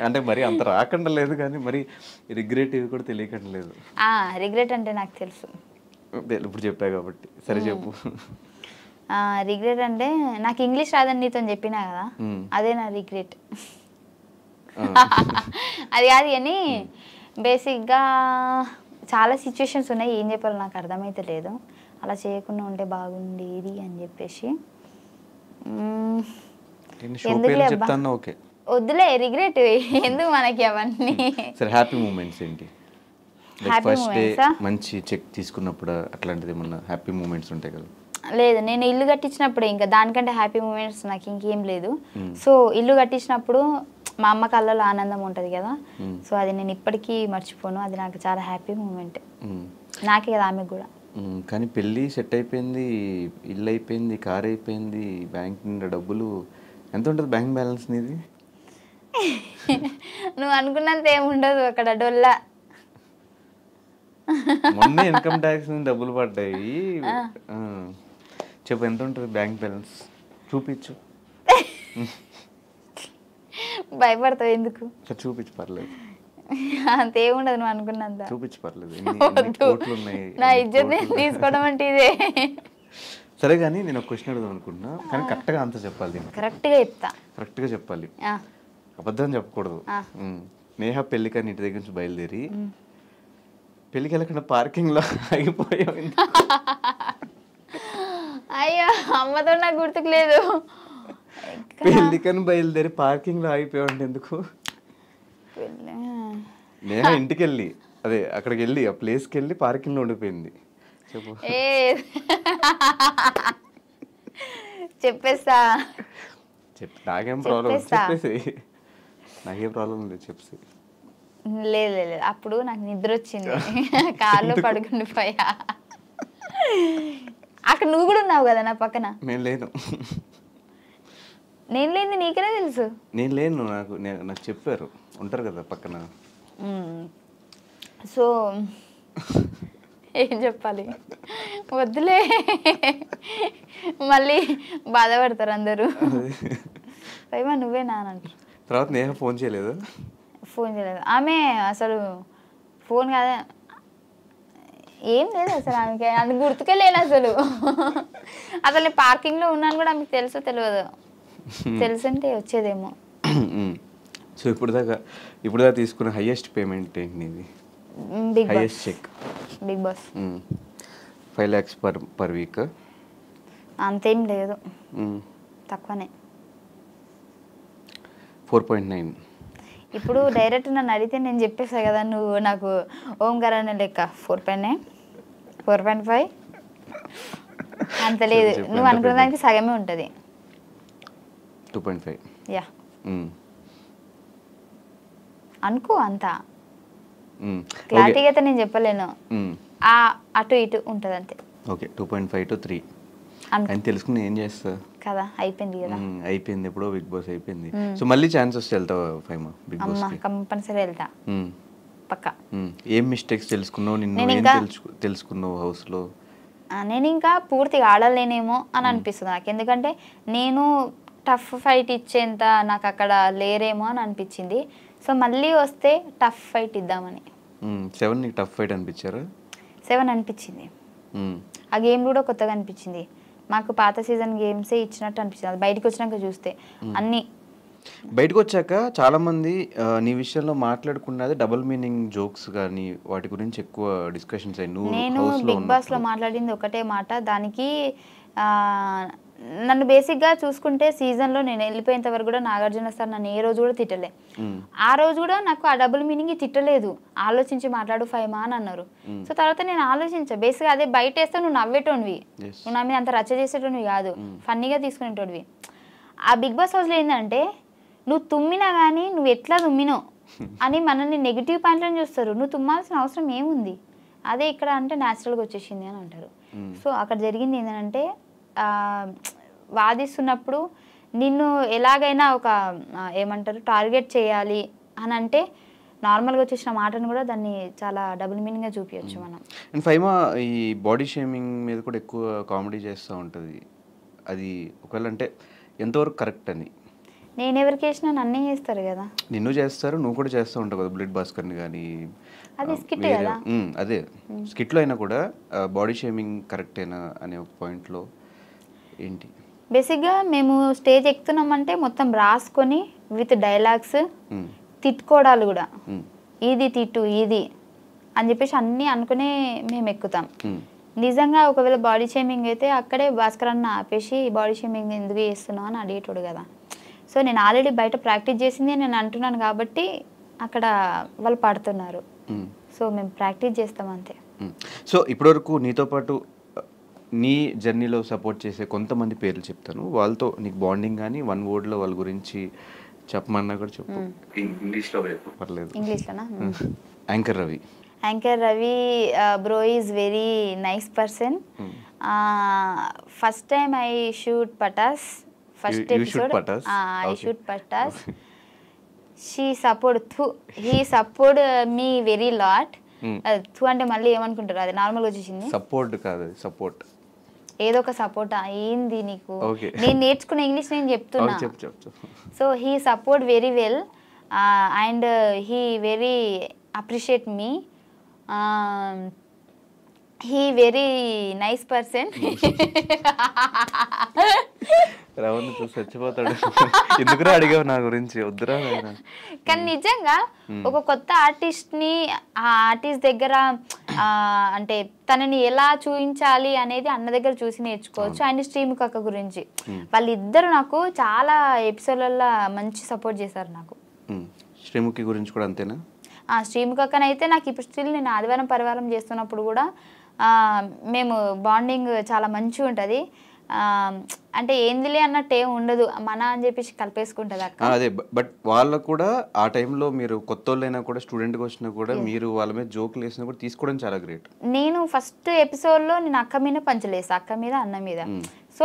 అంటే మరి అంత రాకుండా లేదు కానీ మరి రిగ్రెట్ ఇవి కూడా తెలియకుండా లేదు. రిగ్రెట్ అంటే నాకు తెలుసు, ఇప్పుడు చెప్పా కాబట్టి. సరే చెప్పు. రిగ్రెట్ అంటే నాకు ఇంగ్లీష్ రాదని నీతో చెప్పినా కదా, అదే నా రిగ్రెట్. అది కాదు కానీ బేసిక్గా చాలా సిచ్యువేషన్స్ ఉన్నాయి, ఏం చెప్పాలో నాకు అర్థమైతే లేదు. అలా చేయకుండా ఉంటే బాగుండేది అని చెప్పేసి. వద్దులే రిగ్రెట్, ఎందుకు మనకి అవన్నీ. సరే, హ్యాపీ మూమెంట్స్ ఏంటి? ఫస్ట్ డే మంచి చెక్ తీసుకున్నప్పుడు అట్లాంటిది ఏమన్నా హ్యాపీ మూమెంట్స్ ఉంటాయి కదా? లేదు, నేను ఇల్లు కట్టించినప్పుడే, ఇంకా దానికంటే హ్యాపీ మూమెంట్స్ నాకు ఇంకేం లేదు. సో ఇల్లు కట్టించినప్పుడు మా అమ్మ కళ్ళలో ఆనందం ఉంటుంది కదా, సో అది నేను ఇప్పటికీ మర్చిపోను. అది నాకు చాలా హ్యాపీ మూమెంట్, నాకే కదా ఆమెకు కూడా. కానీ పెళ్ళి సెట్ అయిపోయింది, ఇల్లు అయిపోయింది, కార్ అయిపోయింది, బ్యాంక్ నిండా డబ్బులు. ఎంత ఉంటుంది బ్యాంక్ బ్యాలెన్స్ నీది? నువ్వు అనుకున్నంత ఏమి ఉండదు అక్కడ, డొల్లా. మొన్న ఇన్కమ్ ట్యాక్స్ డబ్బులు పడ్డాయి. చెప్పు, ఎంత ఉంటుంది బ్యాంక్ బ్యాలెన్స్? చూపించు. భయపడతావు ఎందుకు? చూపించు, పర్లేదు. అంతేముండదు నువ్వు అనుకున్నంత. చూపించు, పర్లేదు. నా ఇజ్జత్ నేను తీసుకోవడం అంటే ఇదే. సరే కానీ నేను ఒక క్వశ్చన్ అడుగుదాం అనుకుంటున్నా, కానీ కరెక్ట్గా ఆన్సర్ చెప్పాలి. కరెక్ట్గా చెప్తా. కరెక్ట్గా చెప్పాలి, అబద్ధం చెప్పకూడదు. నేహ పెళ్ళికని ఇంటి దగ్గర నుంచి బయలుదేరి పెళ్ళికి వెళ్ళకుండా పార్కింగ్లో ఆగిపోయావు. అయ్యో, అమ్మతో నాకు గుర్తుకు లేదు. పెళ్ళికని బయలుదేరి పార్కింగ్లో ఆగిపోయావు అంటే ఎందుకు? నేహ ఇంటికి వెళ్ళి, అదే అక్కడికి వెళ్ళి ఆ ప్లేస్కి వెళ్ళి పార్కింగ్లో ఉండిపోయింది. చెప్పు. చెప్పేస్తా. నాకేం ప్రాబ్లం? చెప్పేసి. నాకేం ప్రాబ్లం లేదు, చెప్పేసి. లేదు లేదు, అప్పుడు నాకు నిద్ర వచ్చింది, కార్లో పడుకుండిపోయా. అక్కడ నువ్వు కూడా ఉన్నావు కదా నా పక్కన. నేను లేను. నేను లేని నీకనే తెలుసు. నేను లేను, నాకు చెప్పారు, ఉంటారు కదా పక్కన. సో ఏం చెప్పాలి, వద్దులే, మళ్ళీ బాధపడతారు అందరూ. పైమా నువ్వే నానంటారు. తర్వాత నేహ ఫోన్ చేయలేదు? ఫోన్ చేయలేదు ఆమె, అసలు ఫోన్ కాదా, ఏం లేదు అసలు ఆమెకి, అది గుర్తుకే లేదు అసలు. అసలు నేను పార్కింగ్లో ఉన్నాను కూడా ఆమెకు తెలుసో తెలియదు, తెలుసుంటే వచ్చేదేమో. సో ఇప్పుడు దాకా తీసుకున్న హైయెస్ట్ పేమెంట్ ఏంటి నీది? Highest cheque? Bigg Boss 5 lakhs per week? అంతేం లేదు, తక్కువనే. 4.9. ఇప్పుడు డైరెక్ట్ నన్ను అడిగితే నేను చెప్పేసా కదా, నువ్వు నాకు ఓంకార్ అనే లెక్క 4.9 4.5 అంత లేదు. నువ్వు అనుకున్న దానికి సగమే ఉంటుంది. 2.5. యా, అనుకో. అంతా క్లారిటీగా అయితే నేను చెప్పలేను, అటు ఇటు ఉంటుంది అంతే. ఓకే, 2.5 to 3 అని తెలుసుకుని ఏం చేస్తా కదా, అయిపోయింది కదా. అయిపోయింది, ఎప్పుడో బిగ్ బాస్ అయిపోయింది. సో మళ్ళీ ఛాన్స్ వస్తే వెళ్తావా ఫైమా బిగ్ బాస్? కంపల్సరీ వెళ్తా, పక్కా. ఏం మిస్టేక్స్ తెలుసుకున్నావు, తెలుసుకున్నావు హౌస్ లో? నేను ఇంకా పూర్తిగా ఆడలేనేమో అని అనిపిస్తుంది నాకు, ఎందుకంటే నేను టఫ్ ఫైట్ ఇచ్చేంత నాకు అక్కడ లేరేమో అని అనిపించింది. సో మళ్ళీ వస్తే టఫ్ ఫైట్ ఇద్దామని. 7 నీకు టఫ్ ఫైట్ అనిపించారా? 7 అనిపించింది. ఆ గేమ్ కూడా కొత్తగా అనిపించింది మాకు, పాత సీజన్ గేమ్సే ఇచ్చినట్టు అనిపించింది అది బయటకు వచ్చినాక చూస్తే. అన్ని బయటకు వచ్చాక చాలామంది నీ విషయంలో మాట్లాడుకున్నది డబుల్ మీనింగ్ జోక్స్ కానీ వాటి గురించి ఎక్కువ డిస్కషన్స్ అయ్యి నువ్వు నేను హౌస్లో బిగ్ బాస్లో మాట్లాడింది ఒకటే మాట. దానికి నన్ను బేసిక్గా చూసుకుంటే సీజన్లో నేను వెళ్ళిపోయేంత వరకు కూడా నాగార్జున సార్ నన్ను ఏ రోజు కూడా తిట్టలే. ఆ రోజు కూడా నాకు ఆ డబుల్ మీనింగ్ తిట్టలేదు. ఆలోచించి మాట్లాడు ఫైమా అని అన్నారు. సో తర్వాత నేను ఆలోచించా. బేసిక్గా అదే బయట వేస్తే నువ్వు నవ్వేటోనివి, నువ్వు నా మీద అంత రచ్చ చేసేటోనివి కాదు, ఫన్నీగా తీసుకునేటోడివి. ఆ బిగ్ బాస్ హౌస్లో ఏంటంటే నువ్వు తుమ్మినా కానీ నువ్వు ఎట్లా తుమ్మినావు అని మనల్ని నెగిటివ్ పాయింట్లను చూస్తారు. నువ్వు తుమ్మాల్సిన అవసరం ఏముంది, అదే ఇక్కడ అంటే న్యాచురల్గా వచ్చేసింది అని అంటారు. సో అక్కడ జరిగింది ఏంటంటే వాదిస్తున్నప్పుడు నిన్ను ఎలాగైనా ఒక ఏమంటారు టార్గెట్ చేయాలి అని అంటే నార్మల్గా వచ్చేసిన మాటను కూడా దాన్ని చాలా డబుల్ మీనింగ్గా చూపించచ్చు మనం. అండ్ ఫైమా ఈ బాడీ షేమింగ్ మీద కూడా ఎక్కువ కామెడీ చేస్తూ ఉంటుంది. అది ఒకవేళ అంటే ఎంతవరకు కరెక్ట్ అని? నేను ఎవరికి వేసినా నన్నే చేస్తారు కదా. నిన్ను చేస్తారు, నువ్వు కూడా చేస్తూ ఉంటావు కదా బ్లడ్ భాస్కర్ని కానీ. అది స్కిట్ కదా. అదే స్కిట్లో అయినా కూడా బాడీ షేమింగ్ కరెక్టేనా అనే ఒక పాయింట్లో ఏంటి? బేసిక్గా మేము స్టేజ్ ఎక్కుతున్నామంటే మొత్తం రాసుకొని విత్ డైలాగ్స్ తిట్టుకోవడాలు కూడా, ఇది తిట్టు ఇది అని చెప్పేసి అన్నీ అనుకునే మేము ఎక్కుతాం. నిజంగా ఒకవేళ బాడీ షేమింగ్ అయితే అక్కడే భాస్కర్ అన్న ఆపేసి బాడీ షేమింగ్ ఎందుకు చేస్తున్నావు అని అడిగేటోడు కదా. సో నేను ఆల్రెడీ బయట ప్రాక్టీస్ చేసింది నేను అంటున్నాను కాబట్టి అక్కడ వాళ్ళు పడుతున్నారు. సో మేము ప్రాక్టీస్ చేస్తాం అంతే. సో ఇప్పటివరకు నీతో పాటు నీ జర్నీలో సపోర్ట్ చేసే కొంతమంది పేర్లు చెప్తాను, వాళ్ళతో నీకు బాండింగ్ కానీ వన్ వర్డ్లో వాళ్ళ గురించి చెప్పమన్నా కూడా చెప్పు. ఇంగ్లీష్లో పర్లేదు. ఇంగ్లీష్లోనా? Anchor Ravi. Anchor Ravi bro is very nice person. First time I shoot Patas. First episode I shoot Patas. He support me very lot. థూ అంటే మళ్ళీ ఏమనుకుంటారు, అది నార్మల్గా వచ్చేసింది. సపోర్ట్ కాదు, సపోర్ట్ ఏదో ఒక సపోర్టా ఏంది నీకు? నేను నేర్చుకున్న ఇంగ్లీష్ నేను చెప్తున్నా. So he support very well and he very appreciate me. He very nice person. రవణ్ చూసి చచ్చిపోతాడు. ఎందుకురా అడిగావు నా గురించి? వద్దురా. కానీ నిజంగా ఒక కొత్త ఆర్టిస్ట్ని ఆ ఆర్టిస్ట్ దగ్గర అంటే తనని ఎలా చూపించాలి అనేది అన్న దగ్గర చూసి నేర్చుకోవచ్చు. అండ్ శ్రీముఖి అక్క గురించి వాళ్ళిద్దరు నాకు చాలా ఎపిసోడ్లలో మంచి సపోర్ట్ చేశారు నాకు. శ్రీముఖి గురించి కూడా అంతేనా? శ్రీముఖి అక్కనైతే నాకు ఇప్పుడు స్టిల్ నేను ఆదివారం పరివారం చేస్తున్నప్పుడు కూడా మేము బాండింగ్ చాలా మంచిగా ఉంటుంది. అంటే ఏందిలే అన్నట్టు ఏం ఉండదు, మన అని చెప్పేసి కలిపేసుకుంటుంది అక్క. అదే బట్ వాళ్ళకు కూడా ఆ టైంలో మీరు కొత్త వాళ్ళైనా కూడా స్టూడెంట్గా వచ్చినా కూడా మీరు వాళ్ళ మీద జోకులు వేసినా కూడా తీసుకోవడం చాలా గ్రేట్. నేను ఫస్ట్ ఎపిసోడ్లో నేను అక్క మీద పంచలేసా, అక్క మీద అన్న మీద. సో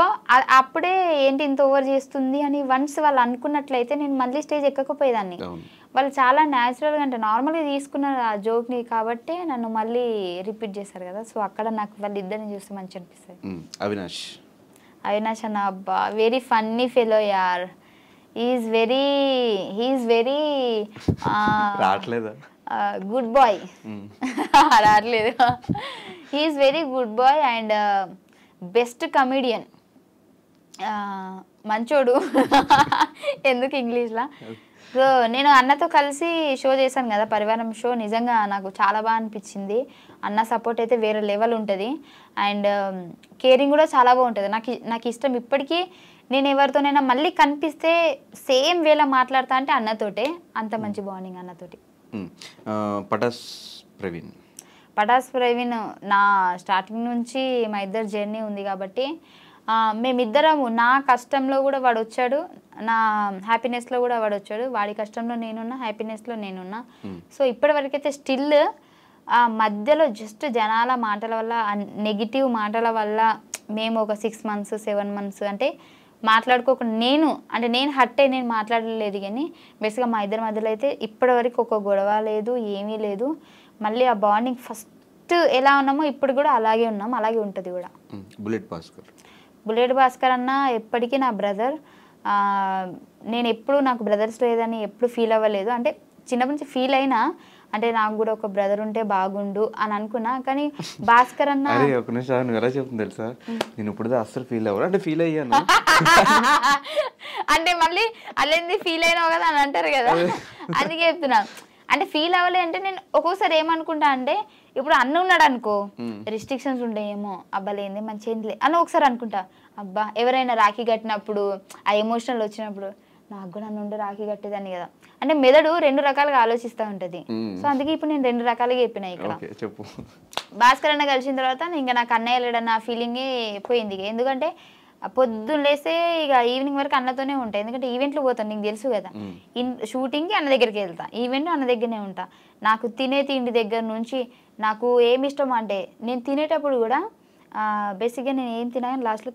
అప్పుడే ఏంటి ఇంత ఓవర్ చేస్తుంది అని వన్స్ వాళ్ళు అనుకున్నట్లయితే నేను మళ్ళీ స్టేజ్ ఎక్కకపోయేదాన్ని. వాళ్ళు చాలా న్యాచురల్గా అంటే నార్మల్గా తీసుకున్నారు ఆ జోక్ని కాబట్టి నన్ను మళ్ళీ రిపీట్ చేశారు కదా. సో అక్కడ నాకు వాళ్ళు ఇద్దరిని చూస్తే మంచి అనిపిస్తుంది. అవినాష్ అన్న అబ్బా వెరీ ఫన్నీ ఫెలో యార్. Is very good boy. రావట్లేదు. He's very good boy and best comedian. మంచోడు. ఎందుకు ఇంగ్లీష్లా? సో నేను అన్నతో కలిసి షో చేశాను కదా, పరివారం షో. నిజంగా నాకు చాలా బాగా అనిపించింది. అన్న సపోర్ట్ అయితే వేరే లెవెల్ ఉంటుంది అండ్ కేరింగ్ కూడా చాలా బాగుంటుంది. నాకు ఇష్టం. ఇప్పటికీ నేను ఎవరితోనైనా మళ్ళీ కనిపిస్తే సేమ్ వేలా మాట్లాడతా అంటే అన్నతోటే. అంత మంచి బాండింగ్ అన్నతోటి. పటాస్ ప్రవీణ్ నా స్టార్టింగ్ నుంచి మా ఇద్దరు జర్నీ ఉంది కాబట్టి మేమిద్దరము, నా కష్టంలో కూడా వాడు వచ్చాడు, నా హ్యాపీనెస్లో కూడా వాడు వచ్చాడు. వాడి కష్టంలో నేనున్నా, హ్యాపీనెస్లో నేనున్నా. సో ఇప్పటి వరకైతే స్టిల్ మధ్యలో జస్ట్ జనాల మాటల వల్ల, నెగిటివ్ మాటల వల్ల మేము ఒక 6 months 7 months అంటే మాట్లాడుకోకుండా నేను హర్ట్ అయ్యి నేను మాట్లాడలేదు. కానీ బేసిక్గా మా ఇద్దరి మధ్యలో అయితే ఇప్పటివరకు ఒక గొడవ లేదు, ఏమీ లేదు. మళ్ళీ ఆ బాండింగ్ ఫస్ట్ ఎలా ఉన్నామో ఇప్పుడు కూడా అలాగే ఉన్నాం, అలాగే ఉంటుంది కూడా. బుల్లెట్ భాస్కర్ అన్న ఎప్పటికీ నా బ్రదర్. నేను ఎప్పుడు నాకు బ్రదర్స్ లేదని ఎప్పుడు ఫీల్ అవ్వలేదు. అంటే చిన్నప్పటి నుంచి ఫీల్ అయినా అంటే నాకు కూడా ఒక బ్రదర్ ఉంటే బాగుండు అని అనుకున్నా. కానీ భాస్కర్ అన్న ఒక నిమిషం ఎలా చెప్తుంది తెలుసా, నేను ఇప్పుడు అస్సలు ఫీల్ అవ్వను అంటే ఫీల్ అయ్యాను. అంటే మళ్ళీ అల్లేంది ఫీల్ అయినావు కదా అని అంటారు కదా, అందుకే చెప్తున్నా. అంటే ఫీల్ అవ్వలే అంటే నేను ఒక్కోసారి ఏమనుకుంటా అంటే ఇప్పుడు అన్న ఉన్నాడు అనుకో, రిస్ట్రిక్షన్స్ ఉంటాయేమో, అబ్బాలేంది మంచిగా అని ఒకసారి అనుకుంటా. అబ్బా ఎవరైనా రాఖీ కట్టినప్పుడు ఆ ఎమోషనల్ వచ్చినప్పుడు నాకు కూడా నుండి రాఖీ కట్టేదాన్ని కదా అంటే మెదడు 2 రకాలుగా ఆలోచిస్తూ ఉంటుంది. సో అందుకే ఇప్పుడు నేను 2 రకాలుగా చెప్పిన ఇక్కడ. చెప్పు. భాస్కర్ అన్న కలిసిన తర్వాత ఇంకా నాకు అన్నయ్య లేడన్న ఫీలింగే పోయింది. ఎందుకంటే పొద్దున్న లేస్తే ఇక ఈవినింగ్ వరకు అన్నతోనే ఉంటాయి. ఎందుకంటే ఈవెంట్లు పోతాను, నీకు తెలుసు కదా. షూటింగ్కి అన్న దగ్గరికి వెళ్తా, ఈవెంట్ అన్న దగ్గరనే ఉంటా. నాకు తినే తిండి దగ్గర నుంచి నాకు ఏమి ఇష్టం అంటే నేను తినేటప్పుడు కూడా బేసిక్గా నేను ఏం తినా కానీ లాస్ట్లో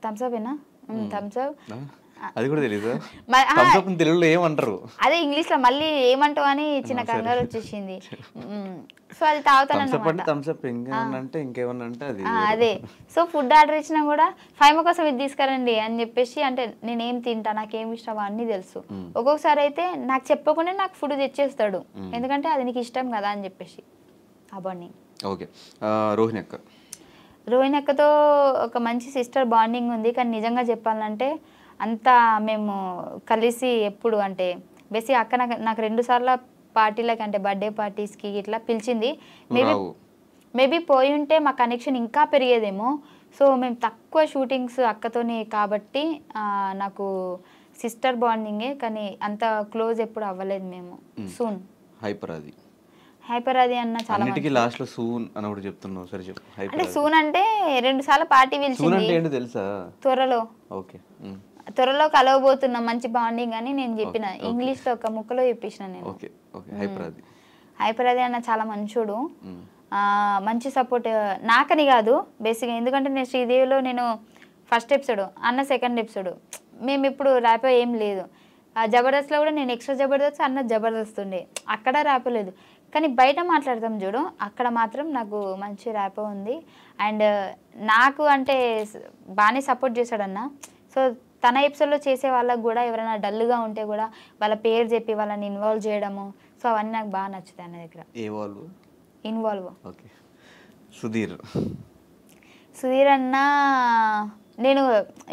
థమ్స్అప్ ఏనా థమ్స్అప్ అది కూడా తెలీదు. తెలుగులో ఏమంటారు అదే ఇంగ్లీష్ లో మళ్ళీ ఏమంటావు అని చిన్న కంగారు వచ్చేసింది. సో అది అదే. సో ఫుడ్ ఆర్డర్ ఇచ్చినా కూడా ఫైమ కోసం ఇది తీసుకురండి అని చెప్పేసి, అంటే నేనేం తింటా నాకేం ఇష్టం అన్నీ తెలుసు. ఒక్కొక్కసారి అయితే నాకు చెప్పకుండా నాకు ఫుడ్ తెచ్చేస్తాడు, ఎందుకంటే అది నీకు ఇష్టం కదా అని చెప్పేసి. అబ్బాయి ఓకే. రోహిణి అక్కతో ఒక మంచి సిస్టర్ బాండింగ్ ఉంది. కానీ నిజంగా చెప్పాలంటే అంతా మేము కలిసి ఎప్పుడు అంటే బేసిక్ అక్క నాకు 2 సార్లు పార్టీలకి అంటే బర్త్డే పార్టీస్కి ఇట్లా పిలిచింది. మేబీ పోయి ఉంటే మా కనెక్షన్ ఇంకా పెరిగేదేమో. సో మేము తక్కువ షూటింగ్స్ అక్కతోనే కాబట్టి నాకు సిస్టర్ బాండింగే, కానీ అంత క్లోజ్ ఎప్పుడు అవ్వలేదు మేము. సూన్ హైపర్ అది అన్న చాలా లాస్ట్ లో సూన్ అని ఒకటి చెప్తున్నావు, సరే చెప్పు. అంటే సూన్ అంటే 2 సార్లు పార్టీ పిలిచింది తెలుసా, త్వరలో కలవబోతున్నాం మంచి బాండింగ్ అని నేను చెప్పిన. ఇంగ్లీష్ లో ఒక ముక్కలో చెప్పేసిన నేను. హైపర్ అది అన్న చాలా మంచోడు, మంచి సపోర్ట్ నాకని కాదు బేసిక్గా. ఎందుకంటే నేను శ్రీదేవిలో నేను ఫస్ట్ ఎపిసోడ్, అన్న సెకండ్ ఎపిసోడ్, మేము ఇప్పుడు ర్యాపో ఏం లేదు. జబర్దస్త్లో కూడా నేను ఎక్స్ట్రా జబర్దస్త్, అన్న జబర్దస్త్ ఉండే, అక్కడ ర్యాపో లేదు. కానీ బయట మాట్లాడతాం చూడు, అక్కడ మాత్రం నాకు మంచి ర్యాపో ఉంది. అండ్ నాకు అంటే బాగానే సపోర్ట్ చేశాడన్న. సో తన ఎపిసోడ్లో చేసే వాళ్ళకు కూడా ఎవరైనా డల్గా ఉంటే కూడా వాళ్ళ పేరు చెప్పి వాళ్ళని ఇన్వాల్వ్ చేయడము, సో అవన్నీ నాకు బాగా నచ్చుతాయి అన్న దగ్గర. ఇన్వాల్వ్ సుధీర్ అన్న నేను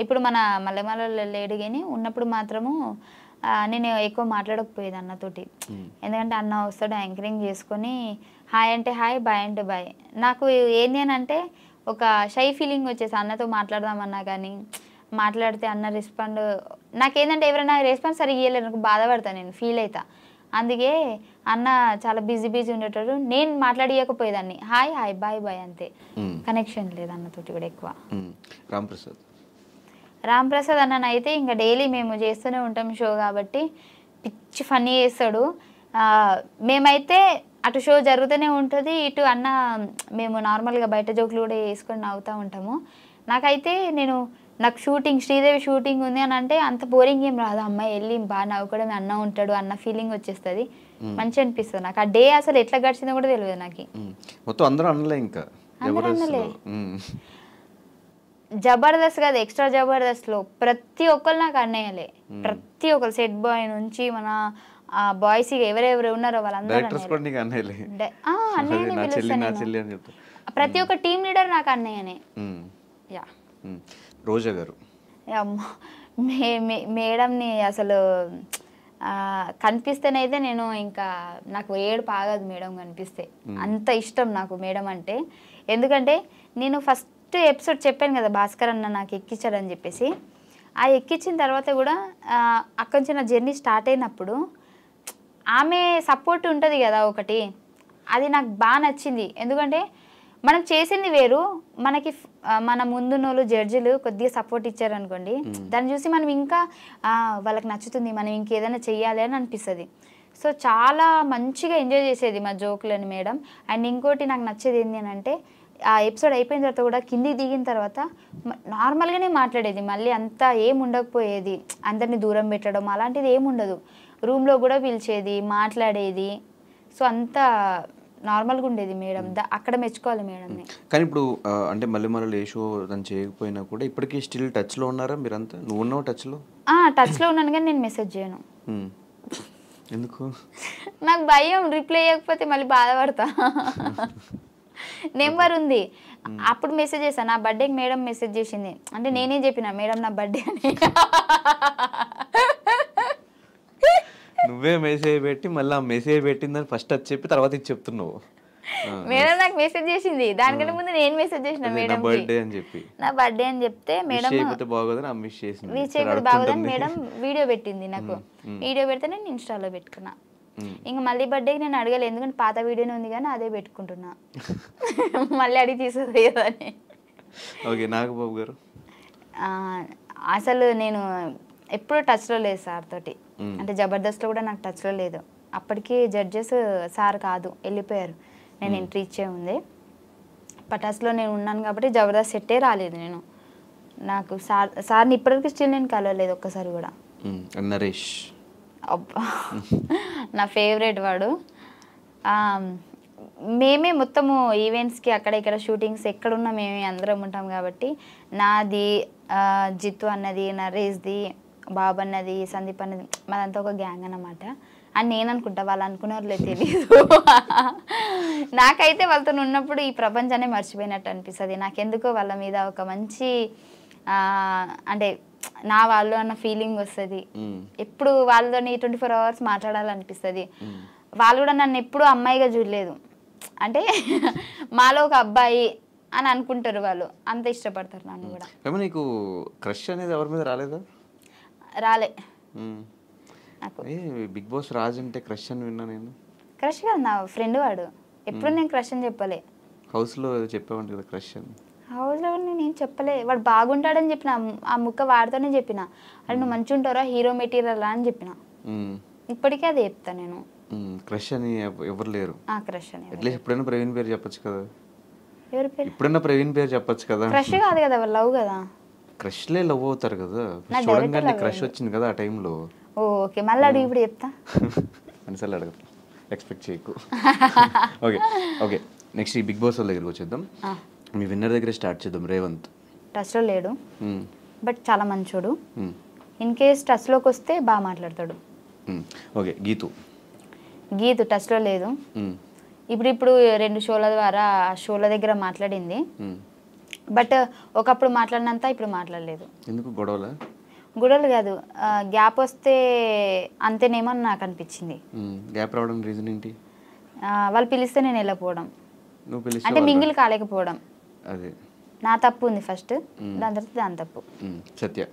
ఇప్పుడు మన మల్లెమాలలో లేడు కానీ ఉన్నప్పుడు మాత్రము నేను ఎక్కువ మాట్లాడకపోయేది అన్నతోటి. ఎందుకంటే అన్న వస్తాడు యాంకరింగ్ చేసుకొని హాయ్ అంటే హాయ్, బాయ్ అంటే బాయ్. నాకు ఏంది అని అంటే ఒక షై ఫీలింగ్ వచ్చేసి అన్నతో మాట్లాడదామన్నా కానీ మాట్లాడితే అన్న రెస్పాండ్ నాకేంటంటే ఎవరైనా రెస్పాన్స్ సరిగ్గా ఇవ్వలేరు, నాకు బాధపడతాను, నేను ఫీల్ అవుతా. అందుకే అన్న చాలా బిజీ ఉండేటప్పుడు నేను మాట్లాడియకపోయేదాన్ని, హాయ్ హాయ్ బాయ్ బాయ్ అంతే, కనెక్షన్ లేదు అన్నతోటి కూడా ఎక్కువ. రామ్ ప్రసాద్ అన్న అయితే ఇంకా డైలీ మేము చేస్తూనే ఉంటాం షో కాబట్టి పిచ్చి ఫన్నీ చేస్తాడు. మేమైతే అటు షో జరుగుతూనే ఉంటుంది, ఇటు అన్న మేము నార్మల్గా బయట జోకులు కూడా వేసుకొని నవ్వుతూ ఉంటాము. నాకైతే నాకు షూటింగ్ శ్రీదేవి షూటింగ్ ఉంది అని అంటే అంత బోరింగ్ ఏం రాదు, అమ్మాయి వెళ్ళి బాగా నవ్వుకోవడం, అన్న ఉంటాడు అన్న ఫీలింగ్ వచ్చేస్తుంది, మంచి అనిపిస్తుంది నాకు. ఆ డే అసలు ఎట్లా గడిచిందో కూడా తెలియదు నాకు. జబర్దస్త్ కాదు, ఎక్స్ట్రా జబర్దస్త్లో ప్రతి ఒక్కరు నాకు అన్నయ్యలే, ప్రతి ఒక్కరు సెట్ బాయ్ నుంచి మన బాయ్స్ ఎవరెవరు ఉన్నారో వాళ్ళందరూ ప్రతి ఒక్క టీమ్ లీడర్ నాకు అన్నయ్యనే. యా రోజా గారు మేడంని అసలు కనిపిస్తేనైతే నేను ఇంకా నాకు ఏడుపు ఆగదు మేడం కనిపిస్తే, అంత ఇష్టం నాకు మేడం అంటే. ఎందుకంటే నేను ఫస్ట్ ఎపిసోడ్ చెప్పాను కదా భాస్కర్ అన్న నాకు ఎక్కించాడని చెప్పేసి, ఆ ఎక్కించిన తర్వాత కూడా అక్కడి నుంచి నా జర్నీ స్టార్ట్ అయినప్పుడు ఆమె సపోర్ట్ ఉంటుంది కదా ఒకటి, అది నాకు బాగా నచ్చింది. ఎందుకంటే మనం చేసింది వేరు, మనకి మన ముందున్నోళ్ళు జడ్జిలు కొద్దిగా సపోర్ట్ ఇచ్చారనుకోండి, దాన్ని చూసి మనం ఇంకా వాళ్ళకి నచ్చుతుంది, మనం ఇంకేదైనా చెయ్యాలి అని అనిపిస్తుంది. సో చాలా మంచిగా ఎంజాయ్ చేసేది మా జోకులని మేడం. అండ్ ఇంకోటి నాకు నచ్చేది ఏంటి అని అంటే ఆ ఎపిసోడ్ అయిపోయిన తర్వాత కూడా కిందికి దిగిన తర్వాత నార్మల్గానే మాట్లాడేది, మళ్ళీ అంతా ఏం ఉండకపోయేది, అందరినీ దూరం పెట్టడం అలాంటిది ఏముండదు. రూమ్లో కూడా పిలిచేది, మాట్లాడేది, సో అంతా నార్మల్గా ఉండేది మేడం. అక్కడ మెచ్చుకోవాలి మేడంని. కానీ ఇప్పుడు అంటే మళ్ళీ ఏ షో దాన్ని చేయకపోయినా కూడా ఇప్పటికీ స్టిల్ టచ్లో ఉన్నారా మీరంతా? నువ్వు ఉన్నావు టచ్లో? టచ్లో ఉన్నాను కానీ నేను మెసేజ్ చేయను. ఎందుకు? నాకు భయం, రిప్లై ఇవ్వకపోతే మళ్ళీ బాధపడతా. నెంబర్ ఉంది అప్పుడు మెసేజ్ చేశాను, నా బర్త్డేకి మేడం మెసేజ్ చేసింది. అంటే నేనే చెప్పిన మేడం నా బర్త్డే అని. నువ్వే మెసేజ్ పెట్టి మళ్ళీ ఆ మెసేజ్ పెట్టిందని ఫస్ట్ అది చెప్పి తర్వాత ఇది చెప్తున్నావు. మేడం నాకు మెసేజ్ చేసింది, దానికంటే ముందు నేను మెసేజ్ చేసిన మేడం బర్త్డే అని చెప్పి, నా బర్త్డే అని చెప్తే మేడం బాగోదని ఆ మిస్ చేసింది. విష్ చేయకపోతే బాగోదని మేడం వీడియో పెట్టింది నాకు. వీడియో పెడితే నేను ఇన్స్టాలో పెట్టుకున్నా. ఇంకా మళ్ళీ బర్త్డేకి నేను అడగలేదు, ఎందుకంటే పాత వీడియోనే ఉంది కానీ అదే పెట్టుకుంటున్నా. మళ్ళీ అడిగి తీసేది కదా అని. ఓకే, నాగబాబు గారు అసలు నేను ఎప్పుడు టచ్లో లేదు సార్ తోటి. అంటే జబర్దస్త్లో కూడా నాకు టచ్లో లేదు. అప్పటికి జడ్జెస్ సార్ కాదు, వెళ్ళిపోయారు. నేను ఎంట్రీ ఇచ్చే ఉంది. పటాస్లో నేను ఉన్నాను కాబట్టి జబర్దస్త్ సెట్టే రాలేదు నేను. నాకు సార్ని ఇప్పటివరకు స్టిల్ నేను కలవలేదు ఒక్కసారి కూడా. నరేష్ అబ్బా నా ఫేవరెట్ వాడు. మేమే మొత్తము ఈవెంట్స్కి అక్కడ ఇక్కడ షూటింగ్స్ ఎక్కడున్నా మేమే అందరం ఉంటాం కాబట్టి నాది, జిత్తు అన్నది, నరేష్ది, బాబు అన్నది, సందీప్ అన్నది, మాదంతా ఒక గ్యాంగ్ అన్నమాట అని నేను అనుకుంటా. వాళ్ళు అనుకునేవాళ్ళే తెలియదు. నాకైతే వాళ్ళతో ఉన్నప్పుడు ఈ ప్రపంచాన్ని మర్చిపోయినట్టు అనిపిస్తుంది. నాకెందుకో వాళ్ళ మీద ఒక మంచి అంటే నా వాళ్ళు అన్న ఫీలింగ్ వస్తుంది. ఎప్పుడు వాళ్ళతోని 24 hours మాట్లాడాలనిపిస్తుంది. వాళ్ళు కూడా నన్ను ఎప్పుడు అమ్మాయిగా చూడలేదు. అంటే మాలో ఒక అబ్బాయి అని అనుకుంటారు వాళ్ళు, అంత ఇష్టపడతారు నన్ను కూడా. నీకు క్రష్ అనేది ఎవరి మీద రాలేదా? రాలే నాకు. బిగ్ బాస్ రాజ్ అంటే క్రష్ అని విన్నా నేను. క్రష్ కాదు, నా ఫ్రెండ్ వాడు. ఎప్పుడు నేను క్రష్ అని చెప్పలే. హౌస్లో చెప్పావంట కదా క్రష్ అని. హౌస్లో నేను చెప్పలే. వాడు బాగుంటాడని చెప్పిన, ఆ ముక్క వాడితోనే చెప్పిన. అది నువ్వు మంచిగా ఉంటారా, హీరో మెటీరియల్ అని చెప్పిన. ఇప్పటికే అదే చెప్తా నేను. క్రష్ అని ఎవరు లేరు. క్రష్ అని అట్లీస్ట్ ఎప్పుడైనా ప్రవీణ్ పేరు చెప్పొచ్చు కదా. ఎవరి పేరు? ఎప్పుడైనా ప్రవీణ్ పేరు చెప్పొచ్చు కదా. క్రష్ కాదు కదా, లవ్ కదా. క్రష్లే లవ్ అవుతారు కదా. చూడంగానే క్రష్ వచ్చింది కదా ఆ టైంలో. ఓకే, మళ్ళీ అడిగి ఇప్పుడు చెప్తా. అనిసార్లు అడగదు, ఎక్స్పెక్ట్ చేయకు. ఓకే ఓకే, నెక్స్ట్ ఈ బిగ్ బాస్ వాళ్ళ దగ్గరికి వచ్చేద్దాం. మీ విన్నర్ దగ్గర స్టార్ట్ చేద్దాం. రేవంత్ టచ్లో లేడు, బట్ చాలా మంచోడు. ఇన్ కేస్ టచ్లోకి వస్తే బాగా మాట్లాడతాడు. ఓకే, గీతు టచ్లో లేదు. ఇప్పుడు 2 షోల ద్వారా షోల దగ్గర మాట్లాడింది, బట్ ఒకప్పుడు మాట్లాడినంత ఇప్పుడు మాట్లాడలేదు. ఎందుకు? గొడవలు కాదు, గ్యాప్ వస్తే అంతేనేమో అని నాకు అనిపించింది. గ్యాప్ రావడం రీజన్ ఏంటి? వాళ్ళు పిలిస్తే నేను వెళ్ళకపోవడం, అంటే మింగిల్ కాలేకపోవడం. అదే నా తప్పు ఉంది ఫస్ట్, దాని తర్వాత దాని తప్పు. సత్య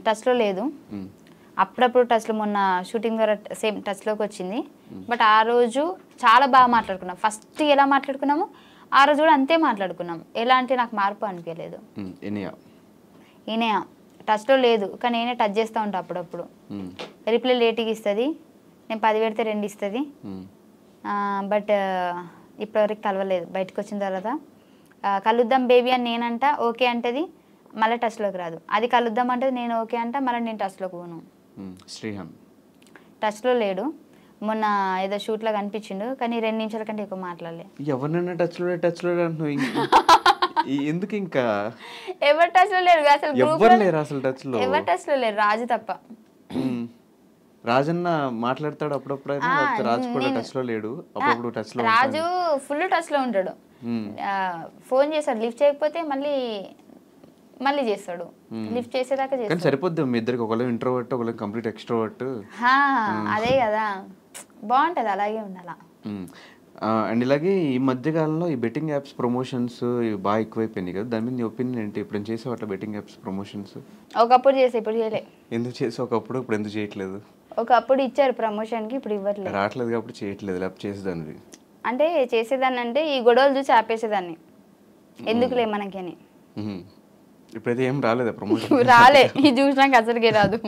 టచ్లో లేదు. అప్పుడప్పుడు టచ్లో, మొన్న షూటింగ్ ద్వారా సేమ్ టచ్లోకి వచ్చింది. బట్ ఆ రోజు చాలా బాగా మాట్లాడుకున్నాం. ఫస్ట్ ఎలా మాట్లాడుకున్నాము ఆ రోజు కూడా అంతే మాట్లాడుకున్నాం. ఎలా అంటే నాకు మార్పు అనిపించలేదు. ఈయన టచ్లో లేదు, కానీ నేనే టచ్ చేస్తూ ఉంటాను అప్పుడప్పుడు. రిప్లై లేట్గా ఇస్తుంది, నేను 10 పెడితే 2 ఇస్తుంది. బట్ ఇప్పటివరకు కలవలేదు. బయటకు వచ్చిన తర్వాత కలుద్దాం బేబీ అని నేనంట, ఓకే అంటది, మళ్ళీ టచ్లోకి రాదు. అది కలుద్దాం అంటే నేను ఓకే అంట, మళ్ళీ నేను టచ్లోకి పోను. శ్రీహాన్ టచ్లో లేడు. మొన్న ఏదో షూట్లో కనిపించిండు, కానీ 2 నిమిషాల కంటే ఎక్కువ మాట్లాడలే. ఎవరినైనా టచ్లో ఎందుకు? ఇంకా ఎవరు టచ్లో లేరు అసలు, ఎవరు లేరు అసలు టచ్లో. ఎవరు టచ్లో లేరు, రాజు తప్ప. రాజన్న మాట్లాడతాడు అప్పుడప్పుడు, రాజు కూడా టచ్ లో లేడు. అప్పుడప్పుడు టచ్ లో, రాజు ఫుల్ టచ్ లో ఉంటాడు. ఫోన్ చేస్తాడు, లిఫ్ట్ చేయకపోతే మళ్ళీ చేస్తాడు. లిఫ్ట్ చేసేదాకా చేస్తాడు. కానీ సరిపోద్ది మీ ఇద్దరికి, ఒకళ్ళు ఇంట్రోవర్ట్, ఒకళ్ళు కంప్లీట్ ఎక్స్ట్రోవర్ట్. అదే కదా, బాగుంటది, అలాగే ఉండాల. అండ్ ఇలాగే ఈ మధ్య కాలంలో ఈ బెట్టింగ్ యాప్స్ ప్రమోషన్స్ బాగా ఎక్కువైపోయినాయి కదా, దాని మీద నీ ఒపీనియన్ ఏంటి? ఇప్పుడు చేసావు అట్లా బెట్టింగ్ యాప్స్ ప్రమోషన్స్? ఒకప్పుడు చేసే, ఇప్పుడు చేయలే. ఎందుకు చేసావు ఒకప్పుడు, ఇప్పుడు ఎందుకు చేయట్లేదు? ఒకప్పుడు ఇచ్చారు ప్రమోషన్కి, ఇప్పుడు ఇవ్వట్లేదు. రావట్లేదు కాబట్టి చేయట్లేదు, లేకపోతే చేసేదాన్ని. అంటే చేసేదాన్ని అంటే ఈ గొడవలు చూసి ఆపేసేదాన్ని, ఎందుకులే మనకి అని. ఇప్పుడైతే ఏం రాలేదా ప్రమోషన్? రాలే, ఇది చూసినాక అసలుకే రాదు.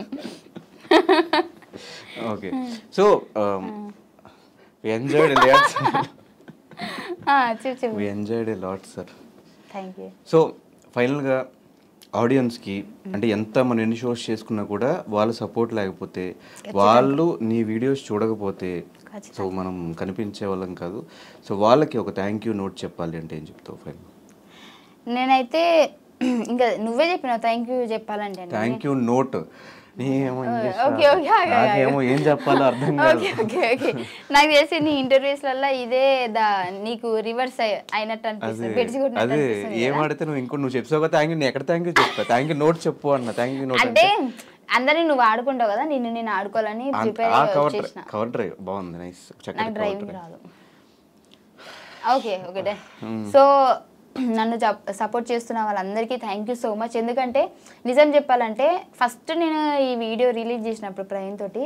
Okay, so we enjoyed a lot, sir. We enjoyed a lot, sir. Thank you. So ఫైనల్గా ఆడియన్స్కి, అంటే ఎంత మనం ఎన్ని షోస్ చేసుకున్నా కూడా వాళ్ళ సపోర్ట్ లేకపోతే, వాళ్ళు నీ వీడియోస్ చూడకపోతే, సో మనం కనిపించే వాళ్ళం కాదు. సో వాళ్ళకి ఒక థ్యాంక్ యూ నోట్ చెప్పాలి అంటే ఏం చెప్తావు ఫైనల్? నేనైతే ఇంకా నువ్వే చెప్పినావు థ్యాంక్ యూ చెప్పాలంటే. థ్యాంక్ యూ నోట్ నేనేమో ఇంగ్లీష్ ఓకే ఓకే నాకేమో ఏం చెప్పాలో అర్థం కాదు. ఓకే ఓకే ఓకే నాకు తెలిసి నీ ఇంటర్వ్యూస్లలో ఇదే నీకు రివర్స్ అయినట్టు అనిపిస్తుంది, బెడ్స్ కొట్టినట్టు అదే అనిపిస్తుంది ఏం కదా. ఆడితే నువ్వు నువ్వు చెప్పావు కదా థ్యాంక్ యూ, నేను ఎక్కడ థ్యాంక్ యూ చెప్తా, థ్యాంక్ యూ నోట్ చెప్పు అన్న, థ్యాంక్ యూ నోట్ అంటే అందరినీ నువ్వు ఆడుకుంటావు కదా, నేను ఆడుకోవాలని ప్రిపేర్ చేసిన. కవర్ డ్రైవ్ బాగుంది, నైస్. నాకు డ్రైవింగ్ రాదు. ఓకే ఓకే సో నన్ను సపోర్ట్ చేస్తున్న వాళ్ళందరికీ థ్యాంక్ యూ సో మచ్. ఎందుకంటే నిజం చెప్పాలంటే ఫస్ట్ నేను ఈ వీడియో రిలీజ్ చేసినప్పుడు ప్రవీణ్ తోటి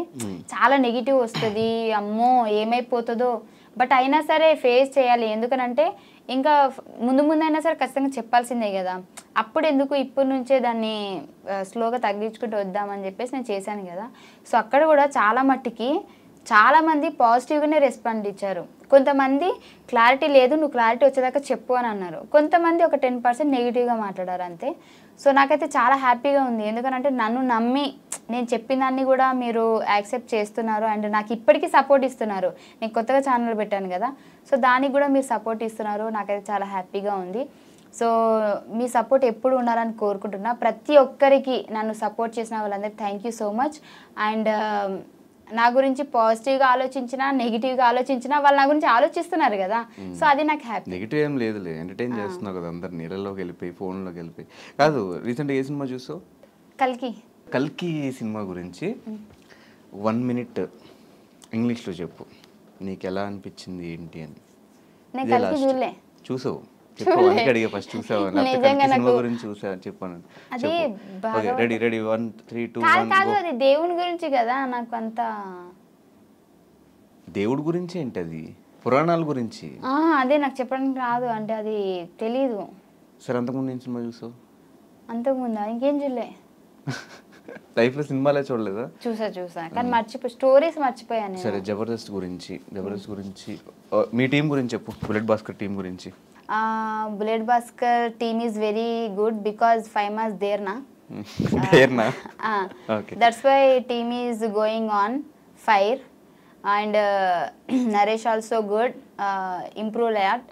చాలా నెగిటివ్ వస్తుంది, అమ్మో ఏమైపోతుందో, బట్ అయినా సరే ఫేస్ చేయాలి. ఎందుకనంటే ఇంకా ముందైనా సరే ఖచ్చితంగా చెప్పాల్సిందే కదా, అప్పుడు ఎందుకు ఇప్పటి నుంచే దాన్ని స్లోగా తగ్గించుకుంటూ వద్దామని చెప్పేసి నేను చేశాను కదా. సో అక్కడ కూడా చాలా మట్టికి చాలామంది పాజిటివ్గానే రెస్పాండ్ ఇచ్చారు. కొంతమంది క్లారిటీ లేదు, నువ్వు క్లారిటీ వచ్చేదాకా చెప్పు అని అన్నారు. కొంతమంది ఒక 10% నెగిటివ్గా మాట్లాడారు అంతే. సో నాకైతే చాలా హ్యాపీగా ఉంది, ఎందుకంటే నన్ను నమ్మి నేను చెప్పిన దాన్ని కూడా మీరు యాక్సెప్ట్ చేస్తున్నారు అండ్ నాకు ఇప్పటికీ సపోర్ట్ ఇస్తున్నారు. నేను కొత్తగా ఛానల్ పెట్టాను కదా, సో దానికి కూడా మీరు సపోర్ట్ ఇస్తున్నారు, నాకైతే చాలా హ్యాపీగా ఉంది. సో మీ సపోర్ట్ ఎప్పుడు ఉండాలని కోరుకుంటున్నా. ప్రతి ఒక్కరికి నన్ను సపోర్ట్ చేసిన వాళ్ళందరికీ thank you so much. And నా గురించి పాజిటివ్గా ఆలోచించినా నెగిటివ్గా ఆలోచించినా వాళ్ళు నా గురించి ఆలోచిస్తున్నారు కదా, సో అది నాకు హ్యాపీ. నెగిటివ్ ఏం లేదులే, ఎంటర్టైన్ చేస్తున్నావు కదా అందరు, నీళ్ళలోకి వెళ్ళిపోయి ఫోన్లోకి వెళ్ళిపోయి. కాదు, రీసెంట్గా ఏ సినిమా చూసావు? కల్కి సినిమా గురించి 1 minute ఇంగ్లీష్లో చెప్పు, నీకు ఎలా అనిపించింది ఏంటి అని. నేను కల్కి చూడలే. చూసావు? అడిగా ఫస్ట్ చూసావా సినిమా గురించి చూసావు చెప్పాను. రెడీ 1 3 2 కాదు అది దేవుని గురించి కదా, నాకు అంత దేవుడి గురించి ఏంటి, అది పురాణాల గురించి. అదే నాకు చెప్పడానికి రాదు, అంటే అది తెలీదు. సరే, అంతకుముందు ఏం సినిమా చూసావు? అంతకుముందా ఇంకేం చూడలే. లైఫ్ లో సినిమాలే చూడలేదా? చూసా కానీ స్టోరీస్ మర్చిపోయాను. సరే, జబర్దస్త్ గురించి మీ టీం గురించి చెప్పు, బుల్లెట్ భాస్కర్ టీం గురించి. Bullet Bhaskar team is very good because FIMA is there na. Okay. That's why team is going on fire and Naresh also good, improved a lot.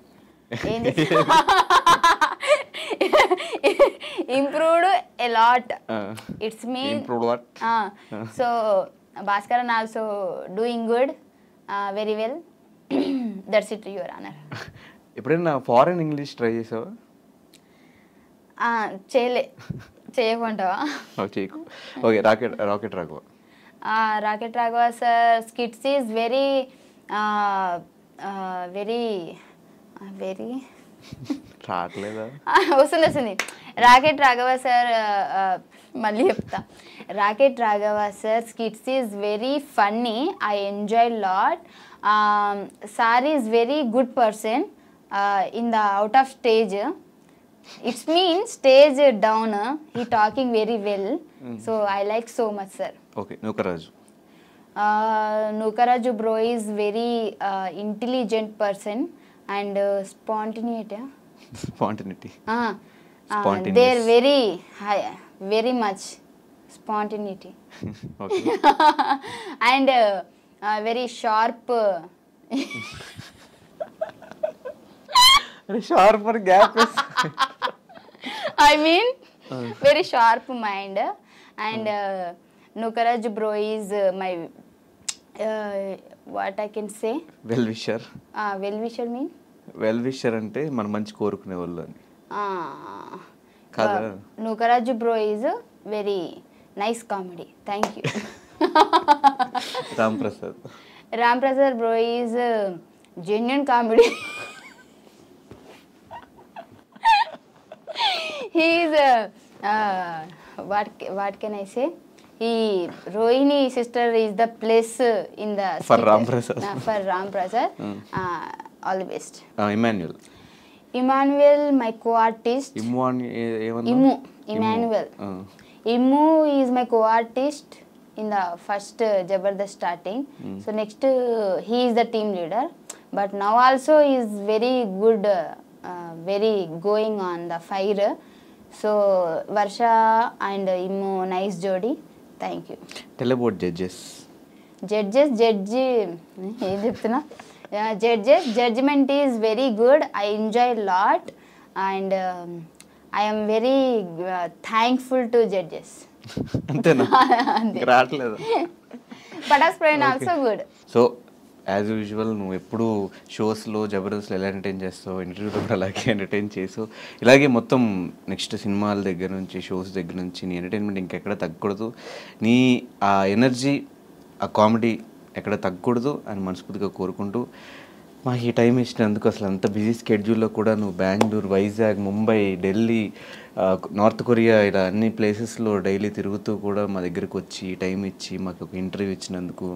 Improved a lot. It's mean improved what? So Bhaskaran also doing good, very well. That's it, your honor. ఎప్పుడైనా foreign English try చేసావా? చేయకుంటావా? Okay, Rocket Raghava. Rocket Raghava sir skits is very very very రావట్లేదా? వస్తుంది. Rocket Raghava sir మళ్ళీ చెప్తా. Rocket Raghava sir skits is very funny, I enjoy lot. Sir is very good person in the out of stage. It's mean stage down, he talking very well. So I like so much, sir. Okay, Nukaraju. Nukaraju bro is very intelligent person and spontaneity. They're very high, very much spontaneity. Okay. And very sharp. Sharper gap is I mean very sharp mind. And Nukaraj bro is my what I can say, well wisher. Well wisher mean well wisher అంటే మన మంచి కోరుకునే వాళ్ళు అని కాదా? Nukaraj bro is very nice comedy. Thank you. Ram Prasad bro is genuine comedy. He is what can I say? Rohini sister is the place in the for Ram Prasad. For Ram Prasad. All the best. Emmanuel, my co-artist. Emmanuel. Immu is my co-artist in the first Jabardast starting. So next he is the team leader. But now also he is very good, very going on the fire. So Varsha and Immu, nice jodi. Thank you. Tell about judges. Judgment is very good. I enjoy a lot and I am very thankful to judges. అంతేనా? రావట్లేదు. Patas Praveen also good. So as usual నువ్వు ఎప్పుడు షోస్లో జబర్దస్త్లో ఎలా entertain చేస్తావు, ఇంటర్వ్యూలో కూడా అలాగే ఎంటర్టైన్ చేసావు. ఇలాగే మొత్తం నెక్స్ట్ సినిమాల దగ్గర నుంచి షోస్ దగ్గర నుంచి నీ ఎంటర్టైన్మెంట్ ఇంకెక్కడ తగ్గకూడదు, నీ ఆ ఎనర్జీ ఆ కామెడీ ఎక్కడ తగ్గకూడదు అని మనస్ఫూర్తిగా కోరుకుంటూ, మాకు ఈ టైం ఇచ్చినందుకు, అసలు అంత బిజీ స్కెడ్యూల్లో కూడా నువ్వు బెంగళూరు, వైజాగ్, ముంబై, ఢిల్లీ, నార్త్ కొరియా ఇలా అన్ని ప్లేసెస్లో డైలీ తిరుగుతూ కూడా మా దగ్గరికి వచ్చి టైం ఇచ్చి మాకు ఒక ఇంటర్వ్యూ ఇచ్చినందుకు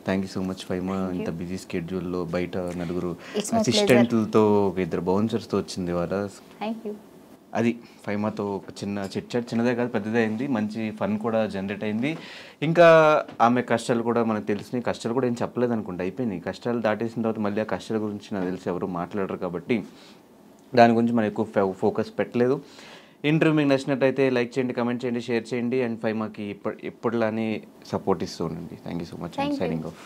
thank you so much Faima. ఇంత బిజీ స్కెడ్యూల్లో బయట నలుగురు అసిస్టెంట్లతో ఒక 2 బౌన్సర్స్తో వచ్చింది వాళ్ళ. Thank you. అది ఫైమాతో ఒక చిన్న చిట్ చాట్, చిన్నదే కాదు పెద్దదే అయింది, మంచి ఫన్ కూడా జనరేట్ అయింది. ఇంకా ఆమె కష్టాలు కూడా మనకు తెలిసినాయి. కష్టాలు కూడా ఏం చెప్పలేదు అనుకుంటా, అయిపోయినాయి. కష్టాలు దాటేసిన తర్వాత మళ్ళీ ఆ కష్టాల గురించి నాకు తెలిసి ఎవరు మాట్లాడరు కాబట్టి దాని గురించి మనం ఎక్కువ ఫోకస్ పెట్టలేదు. ఇంటర్వ్యూ మీకు నచ్చినట్టయితే లైక్ చేయండి, కమెంట్ చేయండి, షేర్ చేయండి. అండ్ ఫైమాకి ఎప్పటిలానే సపోర్ట్ ఇస్తూ ఉండండి. Thank you so much. Signing off.